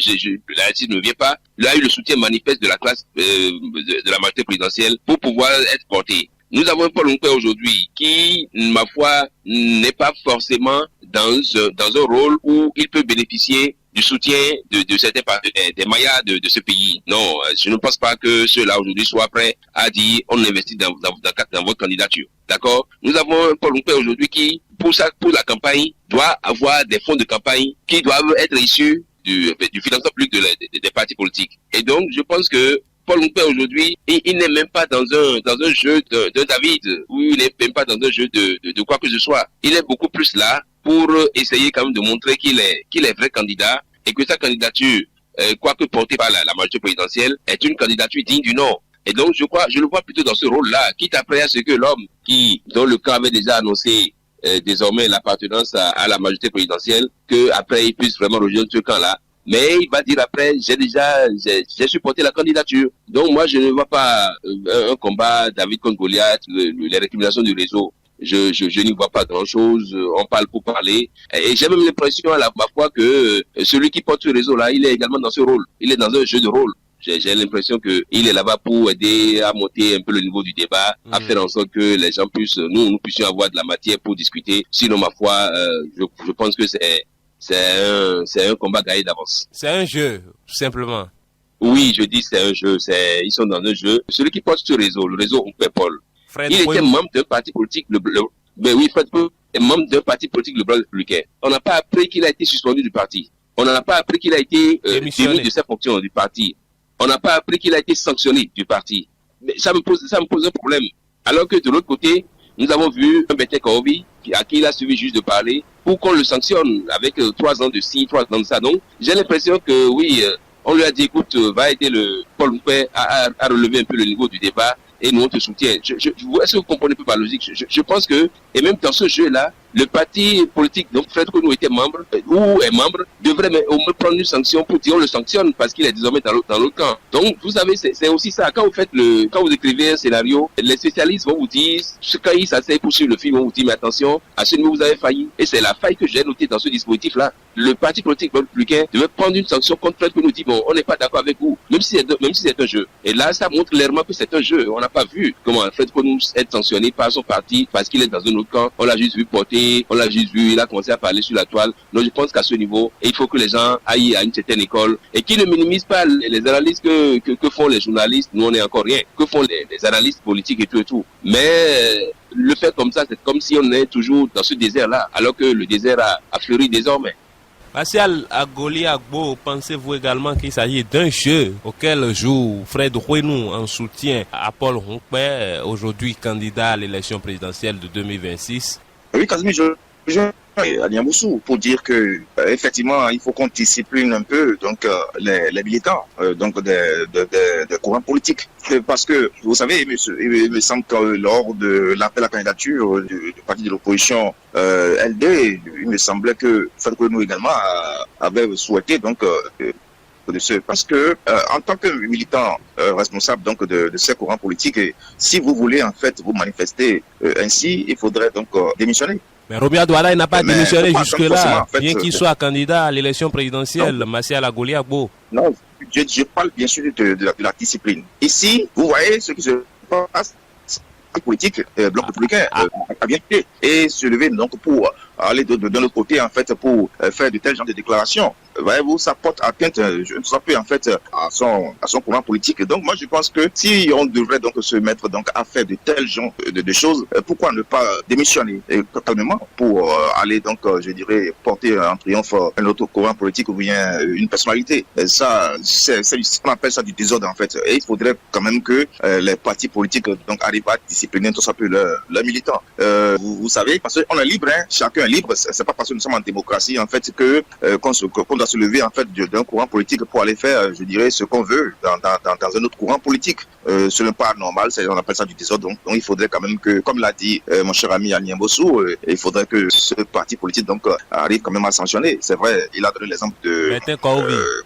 la RDC ne vient pas, il a eu le soutien manifeste de la classe de la majorité présidentielle pour pouvoir être porté. Nous avons un Paul Nkpé aujourd'hui qui, ma foi, n'est pas forcément dans un rôle où il peut bénéficier du soutien de certains partenaires, des mayas de ce pays. Non, je ne pense pas que ceux-là aujourd'hui soient prêts à dire on investit dans votre candidature. D'accord? Nous avons un Paul Nkpé aujourd'hui qui, pour la campagne, doit avoir des fonds de campagne qui doivent être issus du financement public des partis politiques. Et donc, je pense que Paul Nkpé aujourd'hui, il n'est même pas dans un jeu de David, ou il n'est même pas dans un jeu de quoi que ce soit. Il est beaucoup plus là pour essayer quand même de montrer qu'il est vrai candidat et que sa candidature, quoique portée par la majorité présidentielle, est une candidature digne du nom. Et donc je le vois plutôt dans ce rôle-là, quitte après à ce que l'homme dont le camp avait déjà annoncé désormais l'appartenance à la majorité présidentielle, que après il puisse vraiment rejoindre ce camp-là. Mais il va dire après, j'ai supporté la candidature. Donc moi, je ne vois pas un combat David contre Goliath, les récriminations du réseau. Je n'y vois pas grand-chose. On parle pour parler. Et j'ai même l'impression à la fois que celui qui porte ce réseau-là, il est également dans ce rôle. Il est dans un jeu de rôle. J'ai l'impression que il est là-bas pour aider à monter un peu le niveau du débat, à faire en sorte que les gens nous puissions avoir de la matière pour discuter. Sinon, ma foi, je pense que c'est un combat gagné d'avance. C'est un jeu, tout simplement. Oui, je dis c'est un jeu. Ils sont dans un jeu. Celui qui porte ce réseau, le réseau Nkpé Paul, il était membre d'un parti politique, mais oui, Fred Poinou est membre d'un parti politique, le Bloc républicain. On n'a pas appris qu'il a été suspendu du parti. On n'a pas appris qu'il a été démis de ses fonctions du parti. On n'a pas appris qu'il a été sanctionné du parti. Mais ça me pose un problème. Alors que de l'autre côté, nous avons vu un Bété Kaobi, à qui il a suivi juste de parler, pour qu'on le sanctionne avec 3 ans de ci, 3 ans de ça. Donc, j'ai l'impression que oui, on lui a dit, écoute, va aider le Paul Nkpé à relever un peu le niveau du débat et nous on te soutient. Est-ce que vous comprenez un peu ma logique? Je pense que, et même dans ce jeu-là, le parti politique dont Fred Poinou était membre, ou est membre, devrait au moins prendre une sanction pour dire on le sanctionne parce qu'il est désormais dans l'autre camp. Donc, vous savez, c'est aussi ça. Quand vous écrivez un scénario, les spécialistes vont vous dire, quand ils s'asseyent pour suivre le film, on vous dit, mais attention, à ce niveau vous avez failli. Et c'est la faille que j'ai notée dans ce dispositif-là. Le parti politique républicain devait prendre une sanction contre Fred Poinou, dit, bon, on n'est pas d'accord avec vous, même si c'est un jeu. Et là, ça montre clairement que c'est un jeu. On n'a pas vu comment Fred Poinou est sanctionné par son parti parce qu'il est dans un autre camp. On l'a juste vu porter. On l'a juste vu, il a commencé à parler sur la toile. Donc je pense qu'à ce niveau, il faut que les gens aillent à une certaine école et qu'ils ne minimisent pas les analyses que font les journalistes. Nous, on n'est encore rien. Que font les analystes politiques et tout. Mais le faire comme ça, c'est comme si on est toujours dans ce désert-là, alors que le désert a fleuri désormais. Martial Agoli Agbo, pensez-vous également qu'il s'agit d'un jeu auquel joue Fred Poinou en soutien à Paul Nkpé, aujourd'hui candidat à l'élection présidentielle de 2026? Oui, Kazmi, je à Niamboussou pour dire que effectivement il faut qu'on discipline un peu donc les militants donc des courants politiques, parce que vous savez, il me semble que lors de l'appel à candidature du parti de l'opposition LD, il me semblait que nous également avait souhaité donc parce que en tant que militant responsable donc de ces courants politiques, si vous voulez en fait vous manifester ainsi, il faudrait donc démissionner. Mais Robia Douala, il n'a pas démissionné jusque-là, en fait, bien qu'il soit candidat à l'élection présidentielle, Massia Goliagbo. Non, je parle bien sûr de la discipline. Ici, vous voyez ce qui se passe. Politique, bloc républicain a bien fait et se lever donc pour aller de l'autre côté en fait pour faire de tels genres de déclarations. Voyez-vous, ça porte atteinte, ça peut en fait à son courant politique. Donc moi je pense que si on devrait donc se mettre donc à faire de tels genres de choses, pourquoi ne pas démissionner totalement pour aller donc je dirais porter en triomphe un autre courant politique ou bien une personnalité. Et ça, on appelle ça du désordre en fait. Et il faudrait quand même que les partis politiques donc arrivent à discipliner tout ça peu leurs militants. Vous savez, parce qu'on est libre, hein, chacun est libre. C'est pas parce que nous sommes en démocratie en fait que qu'on doit se lever en fait d'un courant politique pour aller faire, je dirais, ce qu'on veut dans un autre courant politique. Ce n'est pas normal, on appelle ça du désordre. Donc il faudrait quand même que, comme l'a dit mon cher ami Niamboussou, il faudrait que ce parti politique donc arrive quand même à sanctionner. C'est vrai, il a donné l'exemple de Bertin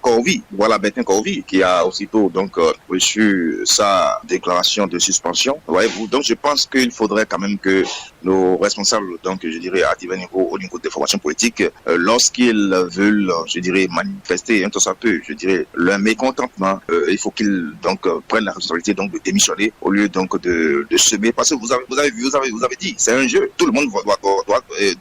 Korovi. Voilà, Bertin Korovi, qui a aussitôt donc reçu sa déclaration de suspension. Voyez-vous, donc je pense qu'il faudrait quand même que nos responsables, donc je dirais à divers niveaux, au niveau des formations politiques, lorsqu'ils veulent, je dirais, manifester un tout ça peu, je dirais, leur mécontentement, il faut qu'ils donc prennent la responsabilité donc de démissionner au lieu donc de semer, parce que vous avez dit, c'est un jeu. Tout le monde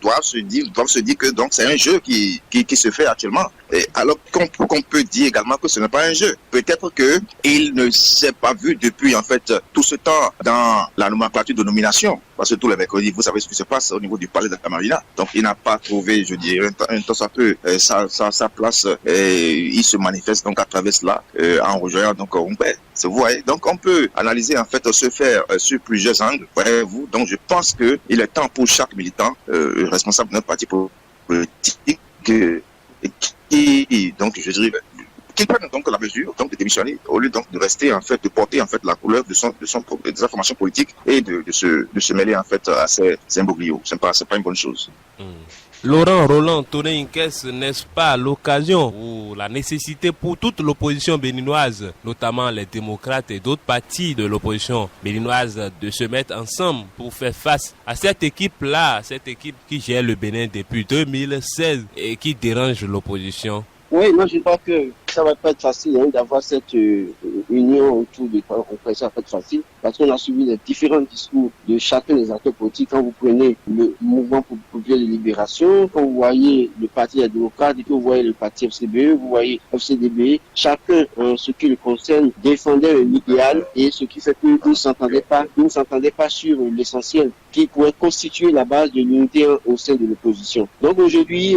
doit se dire que donc c'est un jeu qui se fait actuellement. Et alors qu'on peut dire également que ce n'est pas un jeu. Peut-être que il ne s'est pas vu depuis en fait tout ce temps dans la nomenclature de nomination, parce que tous les mercredis, vous savez ce qui se passe au niveau du palais de la Marina. Donc il n'a pas trouvé, je dirais, un temps ça peu sa place. Et il se manifeste donc à travers cela en rejoignant donc Rumpé. Vous voyez, donc on peut analyser en fait se faire sur plusieurs angles. Voyez-vous, donc je pense que il est temps pour chaque militant responsable d'un parti politique qui donc je dirais qu'il prenne donc la mesure donc de démissionner au lieu donc de rester en fait de porter en fait la couleur de sa formation politique et de se mêler en fait à ces imbroglios. C'est pas une bonne chose. Laurent Roland Toné-Inkes, n'est-ce pas l'occasion ou la nécessité pour toute l'opposition béninoise, notamment les démocrates et d'autres partis de l'opposition béninoise, de se mettre ensemble pour faire face à cette équipe-là, cette équipe qui gère le Bénin depuis 2016 et qui dérange l'opposition? Oui, moi je crois que ça va pas être facile d'avoir cette union autour de Rumpé. Ça va pas être facile parce qu'on a suivi les différents discours de chacun des acteurs politiques. Quand vous prenez le mouvement populaire de libération, quand vous voyez le parti des démocrates et que vous voyez le parti FCBE, vous voyez FCDB, chacun en ce qui le concerne défendait un idéal et ce qui fait qu'ils ne s'entendaient pas sur l'essentiel qui pourrait constituer la base de l'unité au sein de l'opposition. Donc aujourd'hui,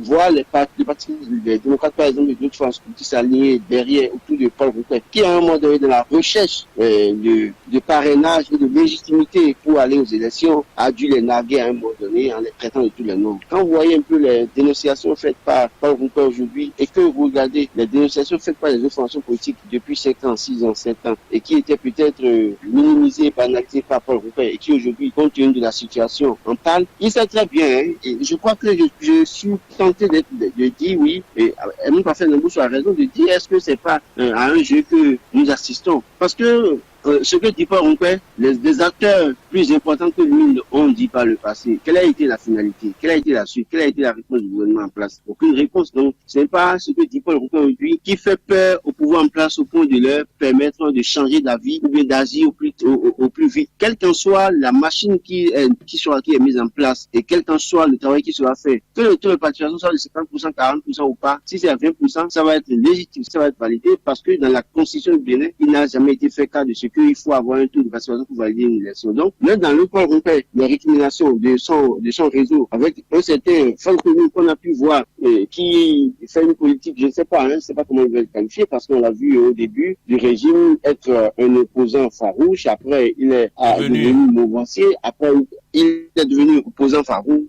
voir les partis des démocrates par exemple de d'autres forces qui s'allier derrière autour de Paul Rumpé, qui à un moment donné dans la recherche de parrainage et de légitimité pour aller aux élections a dû les narguer à un moment donné en les traitant de tous les noms. Quand vous voyez un peu les dénonciations faites par Paul Rumpé aujourd'hui et que vous regardez les dénonciations faites par les autres formations politiques depuis 5 ans, 6 ans, 7 ans et qui étaient peut-être minimisées, banalisées par Paul Rumpé et qui aujourd'hui, compte tenu de la situation, en parle, il sait très bien. Et je crois que je suis tenté de dire oui, et même pas fait Niamboussou a raison de dire est-ce que c'est pas à un jeu que nous assistons, parce que ce que dit Paul Rumpé, les acteurs plus importants que lui ont dit par le passé. Quelle a été la finalité? Quelle a été la suite? Quelle a été la réponse du gouvernement en place? Aucune réponse. Donc, c'est pas ce que dit Paul Rumpé aujourd'hui qui fait peur au pouvoir en place au point de leur permettre de changer d'avis ou bien d'agir au plus vite. Quelle qu'en soit la machine qui est mise en place et quel qu'en soit le travail qui sera fait, que le taux de participation soit de 50%, 40% ou pas, si c'est à 20%, ça va être légitime, ça va être validé parce que dans la constitution du Bénin, il n'a jamais été fait cas de ce qu'il faut avoir un taux de participation pour valider une élection. Donc, même dans le Paul Rumpé, les récriminations de son réseau avec un certain Franck-Renou qu'on a pu voir qui fait une politique, je ne sais pas comment il va le qualifier parce qu'on l'a vu au début du régime être un opposant farouche, après il est devenu mouvancier, après il est devenu opposant farouche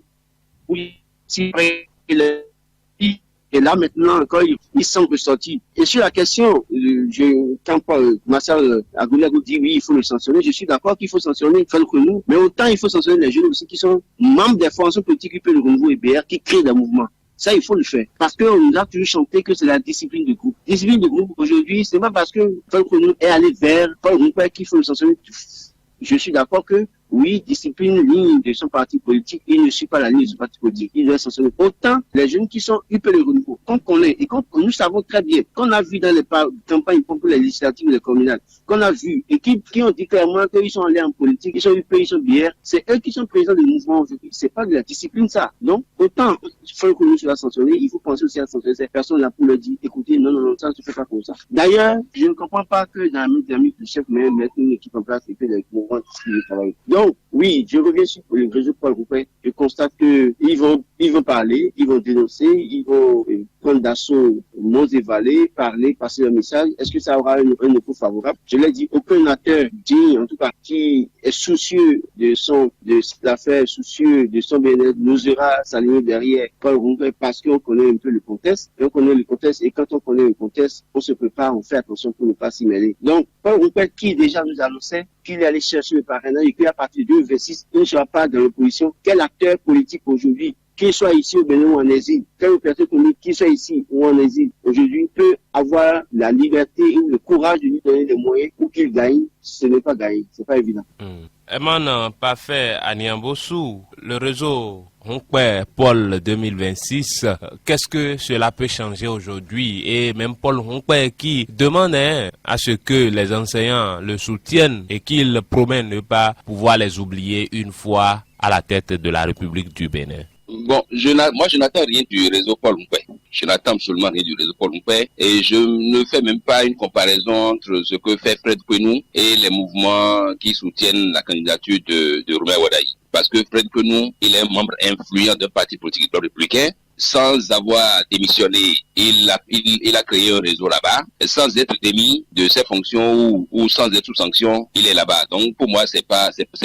Oui, si et là, maintenant, quand il semble sortir. Et sur la question, quand Marcel Agoulago dit oui, il faut le sanctionner, je suis d'accord qu'il faut sanctionner nous, mais autant il faut sanctionner les jeunes aussi qui sont membres des formations politiques qui peuvent le renouveau EBR, qui créent des mouvements. Ça, il faut le faire. Parce qu'on nous a toujours chanté que c'est la discipline de groupe. Discipline de groupe, aujourd'hui, c'est pas parce que nous est allé vers Paul Rouper qu'il faut le sanctionner. Je suis d'accord que oui, discipline, ligne de son parti politique, il ne suit pas la ligne de son parti politique. Il doit sanctionner. Autant les jeunes qui sont UP le renouveau, qu'on connaît et nous savons très bien, qu'on a vu dans les campagnes pour les législatives et les communales, qu'on a vu et qui ont dit clairement qu'ils sont allés en politique, ils sont UP, ils sont BR, c'est eux qui sont présidents du mouvement aujourd'hui. C'est pas de la discipline, ça. Donc, autant, il faut que nous soyons sanctionnés, il faut penser aussi à sanctionner ces personnes-là pour leur dire, écoutez, non, ça ne se fait pas comme ça. D'ailleurs, je ne comprends pas que dans la dynamique du chef, mais mettre une équipe en place et que les mouvements travaillent. Donc, oui, je reviens sur le réseau Paul Rouper. Je constate que ils vont parler, ils vont dénoncer, ils vont prendre d'assaut nos Vallée, parler, passer le message. Est-ce que ça aura un écho favorable? Je l'ai dit, aucun acteur digne, en tout cas, qui est soucieux de l'affaire, soucieux de son bien-être, n'osera s'aligner derrière Paul Rouper parce qu'on connaît un peu le contexte. Et on connaît le contexte, et quand on connaît le contexte, on se prépare, on fait attention pour ne pas s'y mêler. Donc, Paul Rouper, qui déjà nous annonçait qu'il est allé chercher le parrainage et qu'à partir de 2026, il ne sera pas dans l'opposition. Quel acteur politique aujourd'hui, qu'il soit ici au Bénin ou en exil, quelle personne politique, qu'il soit ici ou en exil, aujourd'hui, peut avoir la liberté et le courage de lui donner les moyens pour qu'il gagne? Ce n'est pas gagné, c'est pas évident. Eman Parfait à Niambossou, le réseau Rouper Paul 2026, qu'est-ce que cela peut changer aujourd'hui? Et même Paul Rouper qui demande à ce que les enseignants le soutiennent et qu'il promet ne pas pouvoir les oublier une fois à la tête de la République du Bénin. Bon, moi je n'attends rien du réseau Paul Rouper. Je n'attends absolument rien du réseau Paul Rouper et je ne fais même pas une comparaison entre ce que fait Fred Quenou et les mouvements qui soutiennent la candidature de Romain Wadaï. Parce que Fred Quenou, il est un membre influent d'un parti politique républicain. Sans avoir démissionné, il a créé un réseau là-bas, sans être démis de ses fonctions ou sans être sous sanction, il est là-bas. Donc pour moi, c'est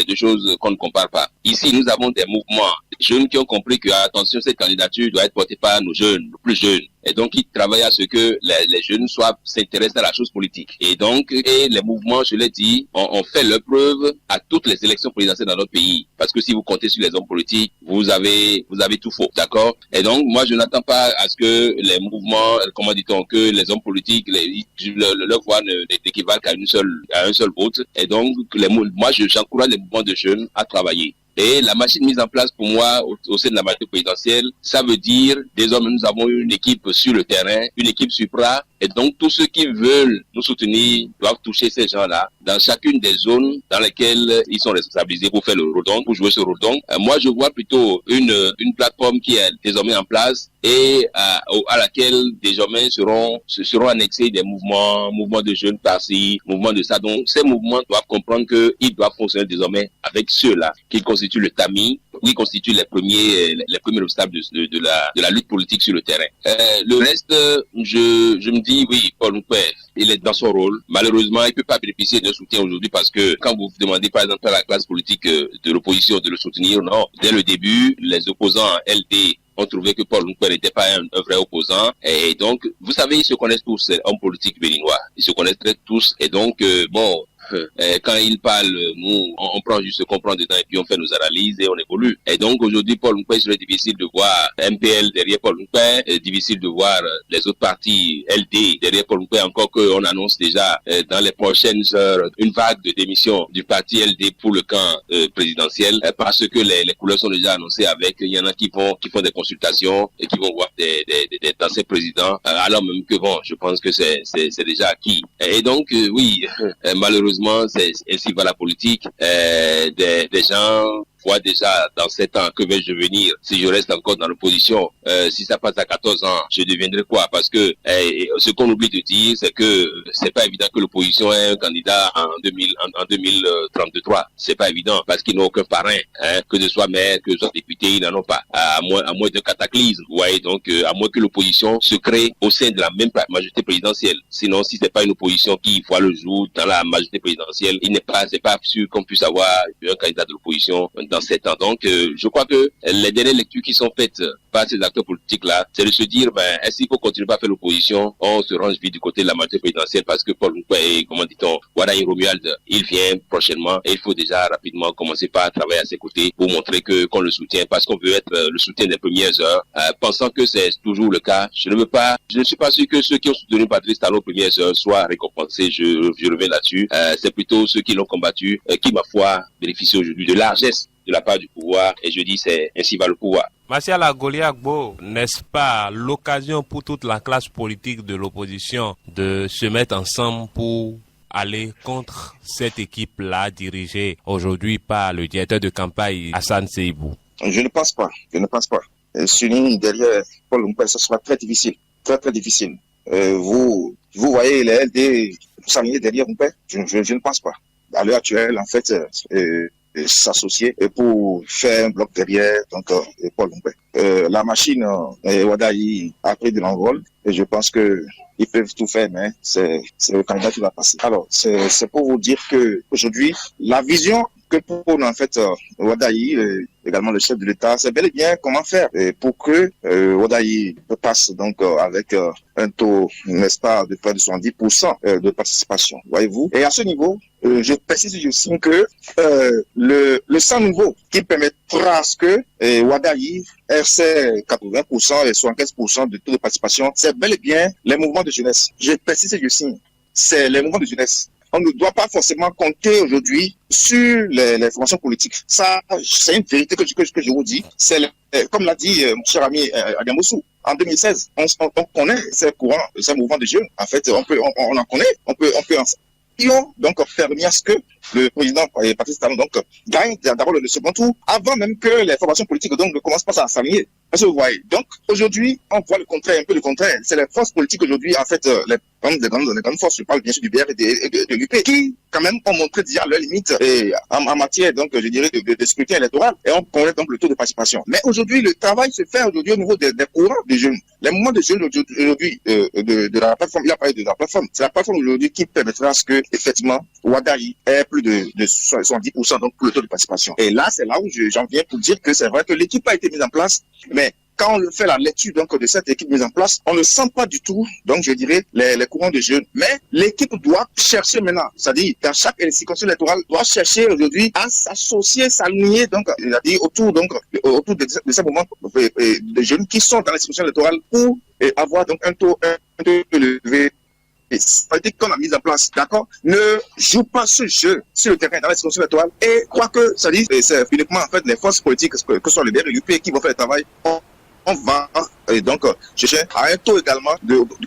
deux choses qu'on ne compare pas. Ici, nous avons des mouvements jeunes qui ont compris que attention, cette candidature doit être portée par nos jeunes, nos plus jeunes. Et donc, ils travaillent à ce que les jeunes s'intéressent à la chose politique. Et donc, les mouvements, je l'ai dit, ont fait leur preuve à toutes les élections présidentielles dans notre pays. Parce que si vous comptez sur les hommes politiques, vous avez tout faux. D'accord? Et donc, moi, je n'attends pas à ce que les mouvements, comment dit-on, que les hommes politiques, leur voix n'équivalent qu'à un seul vote. Et donc, moi, j'encourage les mouvements de jeunes à travailler. Et la machine mise en place pour moi au sein de la majorité présidentielle, ça veut dire désormais nous avons une équipe sur le terrain, une équipe supra, et donc tous ceux qui veulent nous soutenir doivent toucher ces gens-là dans chacune des zones dans lesquelles ils sont responsabilisés pour faire le rôle, pour jouer ce rôle. Moi je vois plutôt une plateforme qui est désormais en place et à laquelle désormais seront annexés des mouvements de jeunes par-ci, mouvements de ça. Donc ces mouvements doivent comprendre qu'ils doivent fonctionner désormais avec ceux-là qui constituent le tamis, qui constituent les premiers obstacles de la lutte politique sur le terrain. Le reste, je me dis oui, Paul Rouper, il est dans son rôle. Malheureusement, il peut pas bénéficier d'un soutien aujourd'hui parce que quand vous demandez par exemple à la classe politique de l'opposition de le soutenir, non, dès le début, les opposants LD ont trouvé que Paul Rouper n'était pas un vrai opposant. Et donc, vous savez, ils se connaissent tous, les hommes politiques béninois. Ils se connaissent tous. Et donc, quand ils parlent, nous, on prend juste ce qu'on prend dedans et puis on fait nos analyses et on évolue. Et donc, aujourd'hui, Paul Rouper, il serait difficile de voir MPL derrière Paul Rouper, difficile de voir les autres partis LD derrière Paul Rouper, encore qu'on annonce déjà dans les prochaines heures une vague de démission du parti LD pour le camp présidentiel, parce que les couleurs sont déjà annoncées il y en a qui font des consultations et qui vont voir des anciens présidents, alors même que bon, je pense que c'est déjà acquis. Et donc, oui, malheureusement, c'est ainsi va la politique. Des gens voient déjà dans 7 ans que vais-je devenir si je reste encore dans l'opposition. Si ça passe à 14 ans, je deviendrai quoi? Parce que ce qu'on oublie de dire, c'est que c'est pas évident que l'opposition ait un candidat en 2033. C'est pas évident parce qu'ils n'ont aucun parrain, que ce soit maire, que ce soit député, ils n'en ont pas. À moins d'un cataclysme. Vous voyez, donc à moins que l'opposition se crée au sein de la même majorité présidentielle. Sinon, si c'est pas une opposition qui voit le jour dans la majorité présidentielle, c'est pas sûr qu'on puisse avoir un candidat de l'opposition dans ces temps. Donc, je crois que les dernières lectures qui sont faites par ces acteurs politiques-là, c'est de se dire, est-ce qu'il faut continuer à faire l'opposition? On se range vite du côté de la majorité présidentielle parce que Paul Nkwe et, comment dit-on, Wadayi Romuald, il vient prochainement et il faut déjà rapidement commencer par travailler à ses côtés pour montrer qu'on le soutient parce qu'on veut être le soutien des premières heures. Pensant que c'est toujours le cas, je ne suis pas sûr que ceux qui ont soutenu Patrice Talon aux premières heures soient récompensés. Je reviens là-dessus. C'est plutôt ceux qui l'ont combattu qui, ma foi, bénéficient aujourd'hui de largesse de la part du pouvoir, et je dis c'est ainsi va le pouvoir. Martial Goliagbo, n'est-ce pas l'occasion pour toute la classe politique de l'opposition de se mettre ensemble pour aller contre cette équipe-là dirigée aujourd'hui par le directeur de campagne Hassan Seibou? Je ne pense pas. S'unir derrière Paul Nkwe, ce sera très difficile. Très, très difficile. Vous voyez les LD s'aligner derrière Nkwe? Je ne pense pas. À l'heure actuelle, en fait, s'associer pour faire un bloc derrière Paul Nkwe. La machine Wadayi a pris de l'envol et je pense que ils peuvent tout faire, mais c'est le candidat qui va passer. Alors, c'est pour vous dire que aujourd'hui, la vision que prône en fait Wadayi, également le chef de l'État, c'est bel et bien comment faire pour que Wadayi passe donc avec un taux, n'est-ce pas, de près de 70% de participation, voyez-vous. Et à ce niveau, je précise aussi que le 100 nouveau qui permettra à ce que Wadayi ait ses 80% et 75% de taux de participation, c'est bel et bien les mouvements de jeunesse. Je précise aussi, c'est les mouvements de jeunesse. On ne doit pas forcément compter aujourd'hui sur les formations politiques. Ça, c'est une vérité que je vous dis. C'est comme l'a dit mon cher ami Adiamoussou, en 2016, on connaît ces courants, ces mouvements de jeunes. En fait, on en connaît, on peut qui ont donc permis à ce que le président Patrice Talon donc gagne d'abord le second tour avant même que les formations politiques donc ne commencent pas à s'aligner. Est-ce que vous voyez? Donc aujourd'hui, on voit le contraire, un peu le contraire. C'est les forces politiques aujourd'hui, en fait, les grandes forces, je parle bien sûr du BR et de l'UP, qui quand même ont montré déjà leurs limites en matière donc je dirais de scrutin électoral et on connaît donc le taux de participation. Mais aujourd'hui, le travail se fait aujourd'hui au niveau des courants des jeunes. Les mouvements de jeunes aujourd'hui de la plateforme, il a parlé de la plateforme. C'est la plateforme aujourd'hui qui permettra à ce que effectivement Wadayi ait plus de 70% donc pour le taux de participation. Et là, c'est là où j'en viens pour dire que c'est vrai que l'équipe a été mise en place, mais quand on fait la lecture donc de cette équipe mise en place, on ne sent pas du tout, donc je dirais, les courants de jeunes. Mais l'équipe doit chercher maintenant, c'est-à-dire dans chaque circonscription électorale, doit chercher aujourd'hui à s'associer, s'aligner, donc il a dit autour de ces moments de jeunes qui sont dans les circonscriptions électorales pour avoir donc un taux élevé. Politique qu'on a mise en place, d'accord, ne joue pas ce jeu sur le terrain dans la circonscription électorale et croit que ça dit c'est uniquement en fait les forces politiques que ce soit le BR et l'UP qui vont faire le travail. On va donc chercher à un taux également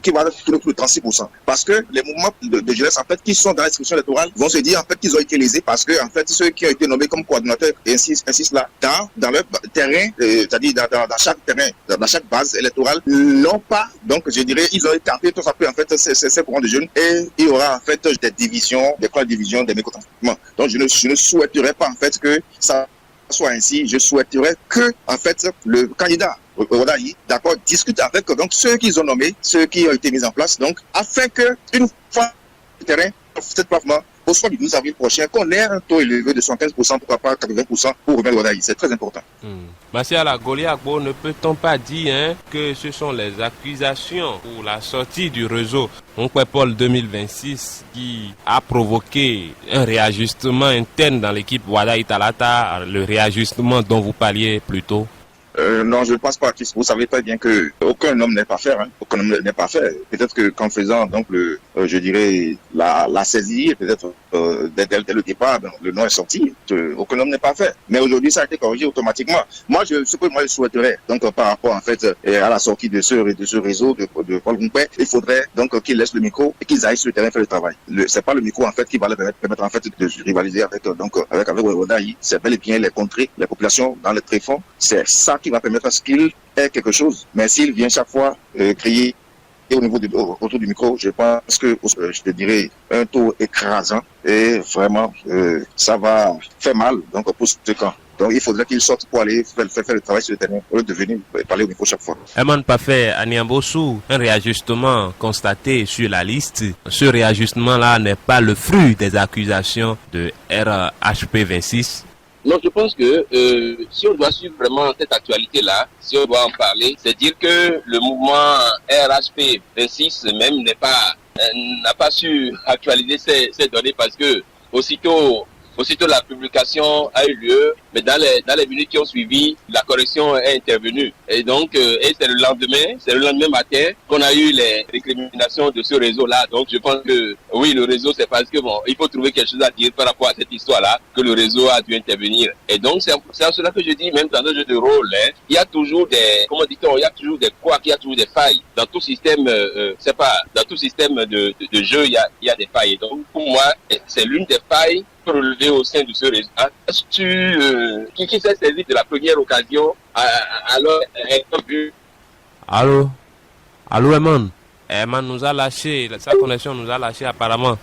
qui va être de 36%. Parce que les mouvements de jeunesse en fait qui sont dans la circonscription électorale vont se dire en fait qu'ils ont été lésés parce que en fait ceux qui ont été nommés comme coordinateurs et ainsi là dans leur terrain, c'est-à-dire dans chaque terrain, dans chaque base électorale, n'ont pas, donc je dirais ils ont été appelés tout ça peut en fait ces courants de jeunes et il y aura en fait des divisions, des mécontentements. Donc je ne souhaiterais pas en fait que ça soit ainsi. Je souhaiterais que en fait le candidat Wadayi, d'accord, discute avec donc ceux qu'ils ont nommés, ceux qui ont été mis en place, donc afin que une fois le terrain, cette plateforme, au soir du 12 avril prochain, qu'on ait un taux élevé de 75%, pourquoi pas 80% pour remettre Wadayi. C'est très important. Martial Goliagbo, ne peut-on pas dire que ce sont les accusations pour la sortie du réseau Nkwe Paul 2026 qui a provoqué un réajustement interne dans l'équipe Wadayi Talata, le réajustement dont vous parliez plus tôt? Non, je ne pense pas. Vous savez très bien que aucun homme n'est parfait. Aucun homme n'est parfait. Peut-être que qu'en faisant donc je dirais la saisie, peut-être dès le départ, le nom est sorti. Aucun homme n'est parfait. Mais aujourd'hui, ça a été corrigé automatiquement. Je souhaiterais donc par rapport en fait à la sortie de ce réseau de Paul Nkwe, il faudrait donc qu'ils laissent le micro et qu'ils aillent sur le terrain faire le travail. C'est pas le micro en fait qui va leur permettre en fait de rivaliser avec Wadayi. C'est bel et bien les contrées, les populations dans les tréfonds. C'est ça qui va permettre à ce qu'il ait quelque chose. Mais s'il vient chaque fois crier au niveau autour du micro, je pense que je te dirais un taux écrasant et vraiment ça va faire mal donc pour ce camp. Donc il faudrait qu'il sorte pour aller faire le travail sur le terrain au lieu de venir parler au micro chaque fois. Herman Pafé, Adiamoussou, un réajustement constaté sur la liste. Ce réajustement-là n'est pas le fruit des accusations de RHP 26. Non, je pense que si on doit suivre vraiment cette actualité-là, si on doit en parler, c'est dire que le mouvement RHP 26 même n'a pas su actualiser ces données parce que aussitôt la publication a eu lieu, mais dans les minutes qui ont suivi, la correction est intervenue. Et donc, c'est le lendemain matin qu'on a eu les récriminations de ce réseau-là. Donc, je pense que, oui, le réseau, c'est parce que, bon, il faut trouver quelque chose à dire par rapport à cette histoire-là, que le réseau a dû intervenir. Et donc, c'est à cela que je dis, même dans un jeu de rôle, il y a toujours il y a toujours des couacs, il y a toujours des failles. Dans tout système, dans tout système de jeu, il y a des failles. Et donc, pour moi, c'est l'une des failles relevé au sein de ce réseau. Est-ce que qui s'est saisi de la première occasion alors Allô, Eman. Eman nous a lâché, sa connexion nous a lâché apparemment.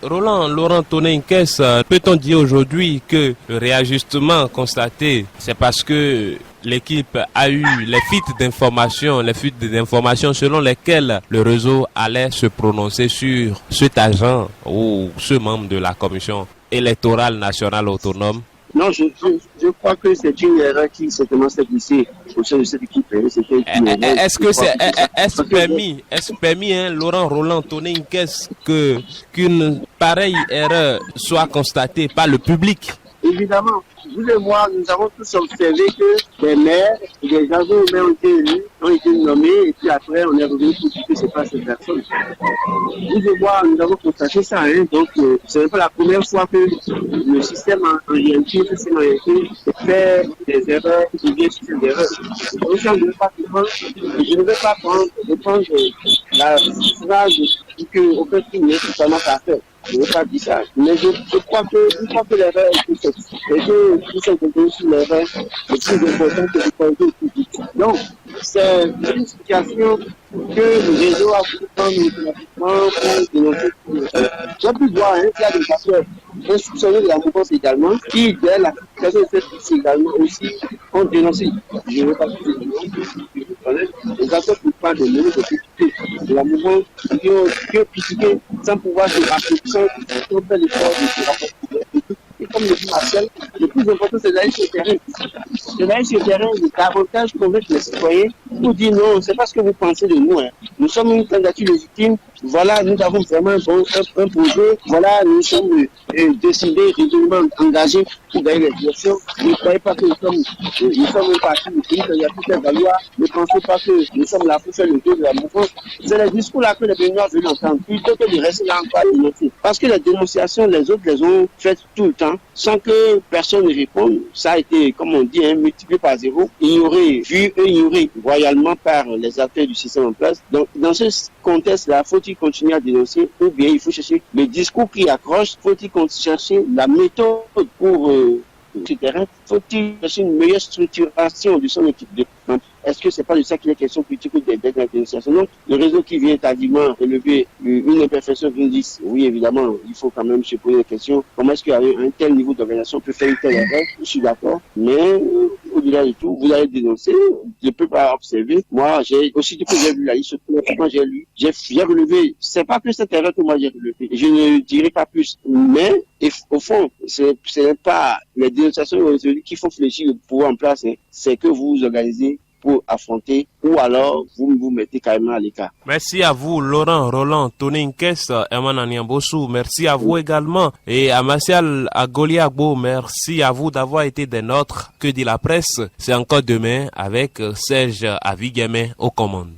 Laurent Toné-Nkes, peut-on dire aujourd'hui que le réajustement constaté, c'est parce que l'équipe a eu les fuites d'informations selon lesquelles le réseau allait se prononcer sur cet agent ou ce membre de la commission électorale nationale autonome? Non, je crois que c'est une erreur qui certainement s'est glissée au sein de cette équipe. Est-ce permis, Laurent Roland Toné-Nkes, qu'une pareille erreur soit constatée par le public? Évidemment, vous et moi, nous avons tous observé que des maires et des agents maires ont été élus, ont été nommés, et puis après, on est revenu pour dire que c'est pas cette personne. Vous et moi, nous avons constaté ça, donc ce n'est pas la première fois que le système orienté fait des erreurs, ou bien sur des erreurs. Donc, je ne vais pas prendre la phrase que aucun truc n'est totalement parfait. Je ne veux pas dire ça, mais je crois que une fois que l'erreur est faite, et que tout ce qu'on peut sur l'erreur, c'est plus important que de parler au public. Donc, c'est une situation que le réseau a voulu prendre automatiquement pour dénoncer. J'ai pu voir qu'il y a des acteurs insoupçonnés de la mouvance également, qui, dès la publication de cette liste également aussi, ont dénoncé. Je ne veux pas dire les acteurs ne peuvent pas de la mouvance qui ont critiqué sans pouvoir se rappeler, sans faire l'effort de se rappeler. Et comme le dit Marcel, le plus important, c'est d'aller sur le terrain. C'est d'aller sur le terrain, de davantage convaincre les citoyens pour dire non, c'est pas ce que vous pensez de nous. Nous sommes une candidature légitime. Voilà, nous avons vraiment un projet. Voilà, nous sommes décidés, résolument engagés pour gagner les élections. Ne croyez pas que nous sommes un parti de pays, il y a tout à valoir. Ne pensez pas que nous sommes là pour faire le tour de la mouvance. C'est le discours là que les Béninois veulent entendre, plutôt que de rester là encore à dénoncer. Parce que les dénonciations, les autres les ont faites tout le temps, sans que personne ne réponde. Ça a été, comme on dit, multiplié par zéro, ignoré royalement par les acteurs du système en place. Donc, dans ce contexte-là, faut-il continuer à dénoncer, ou bien il faut chercher le discours qui accroche, faut-il chercher la méthode pour ce terrain, faut-il chercher une meilleure structuration de son équipe de campagne. Est-ce que c'est pas de ça qu'il est question plutôt que des dénonciations? Donc, le réseau qui vient tardivement relever une imperfection d'une liste, oui, évidemment, il faut quand même se poser la question, comment est-ce qu'avec un tel niveau d'organisation peut faire une telle erreur? Je suis d'accord, mais au-delà de tout, vous allez dénoncer, je ne peux pas observer. Moi, aussitôt que j'ai vu la liste, quand j'ai lu, j'ai relevé, c'est pas que cette erreur que moi j'ai relevée, je ne dirai pas plus, mais au fond, ce n'est pas les dénonciations qui font fléchir le pouvoir en place, c'est que vous vous organisez pour affronter, ou alors vous mettez carrément à l'écart. Merci à vous, Laurent Roland Toné-Nkes, Eman Aniambosu. Merci à vous également. Et à Martial Agoliagbo, merci à vous d'avoir été des nôtres. Que dit la presse? C'est encore demain avec Serge Aviguemé aux commandes.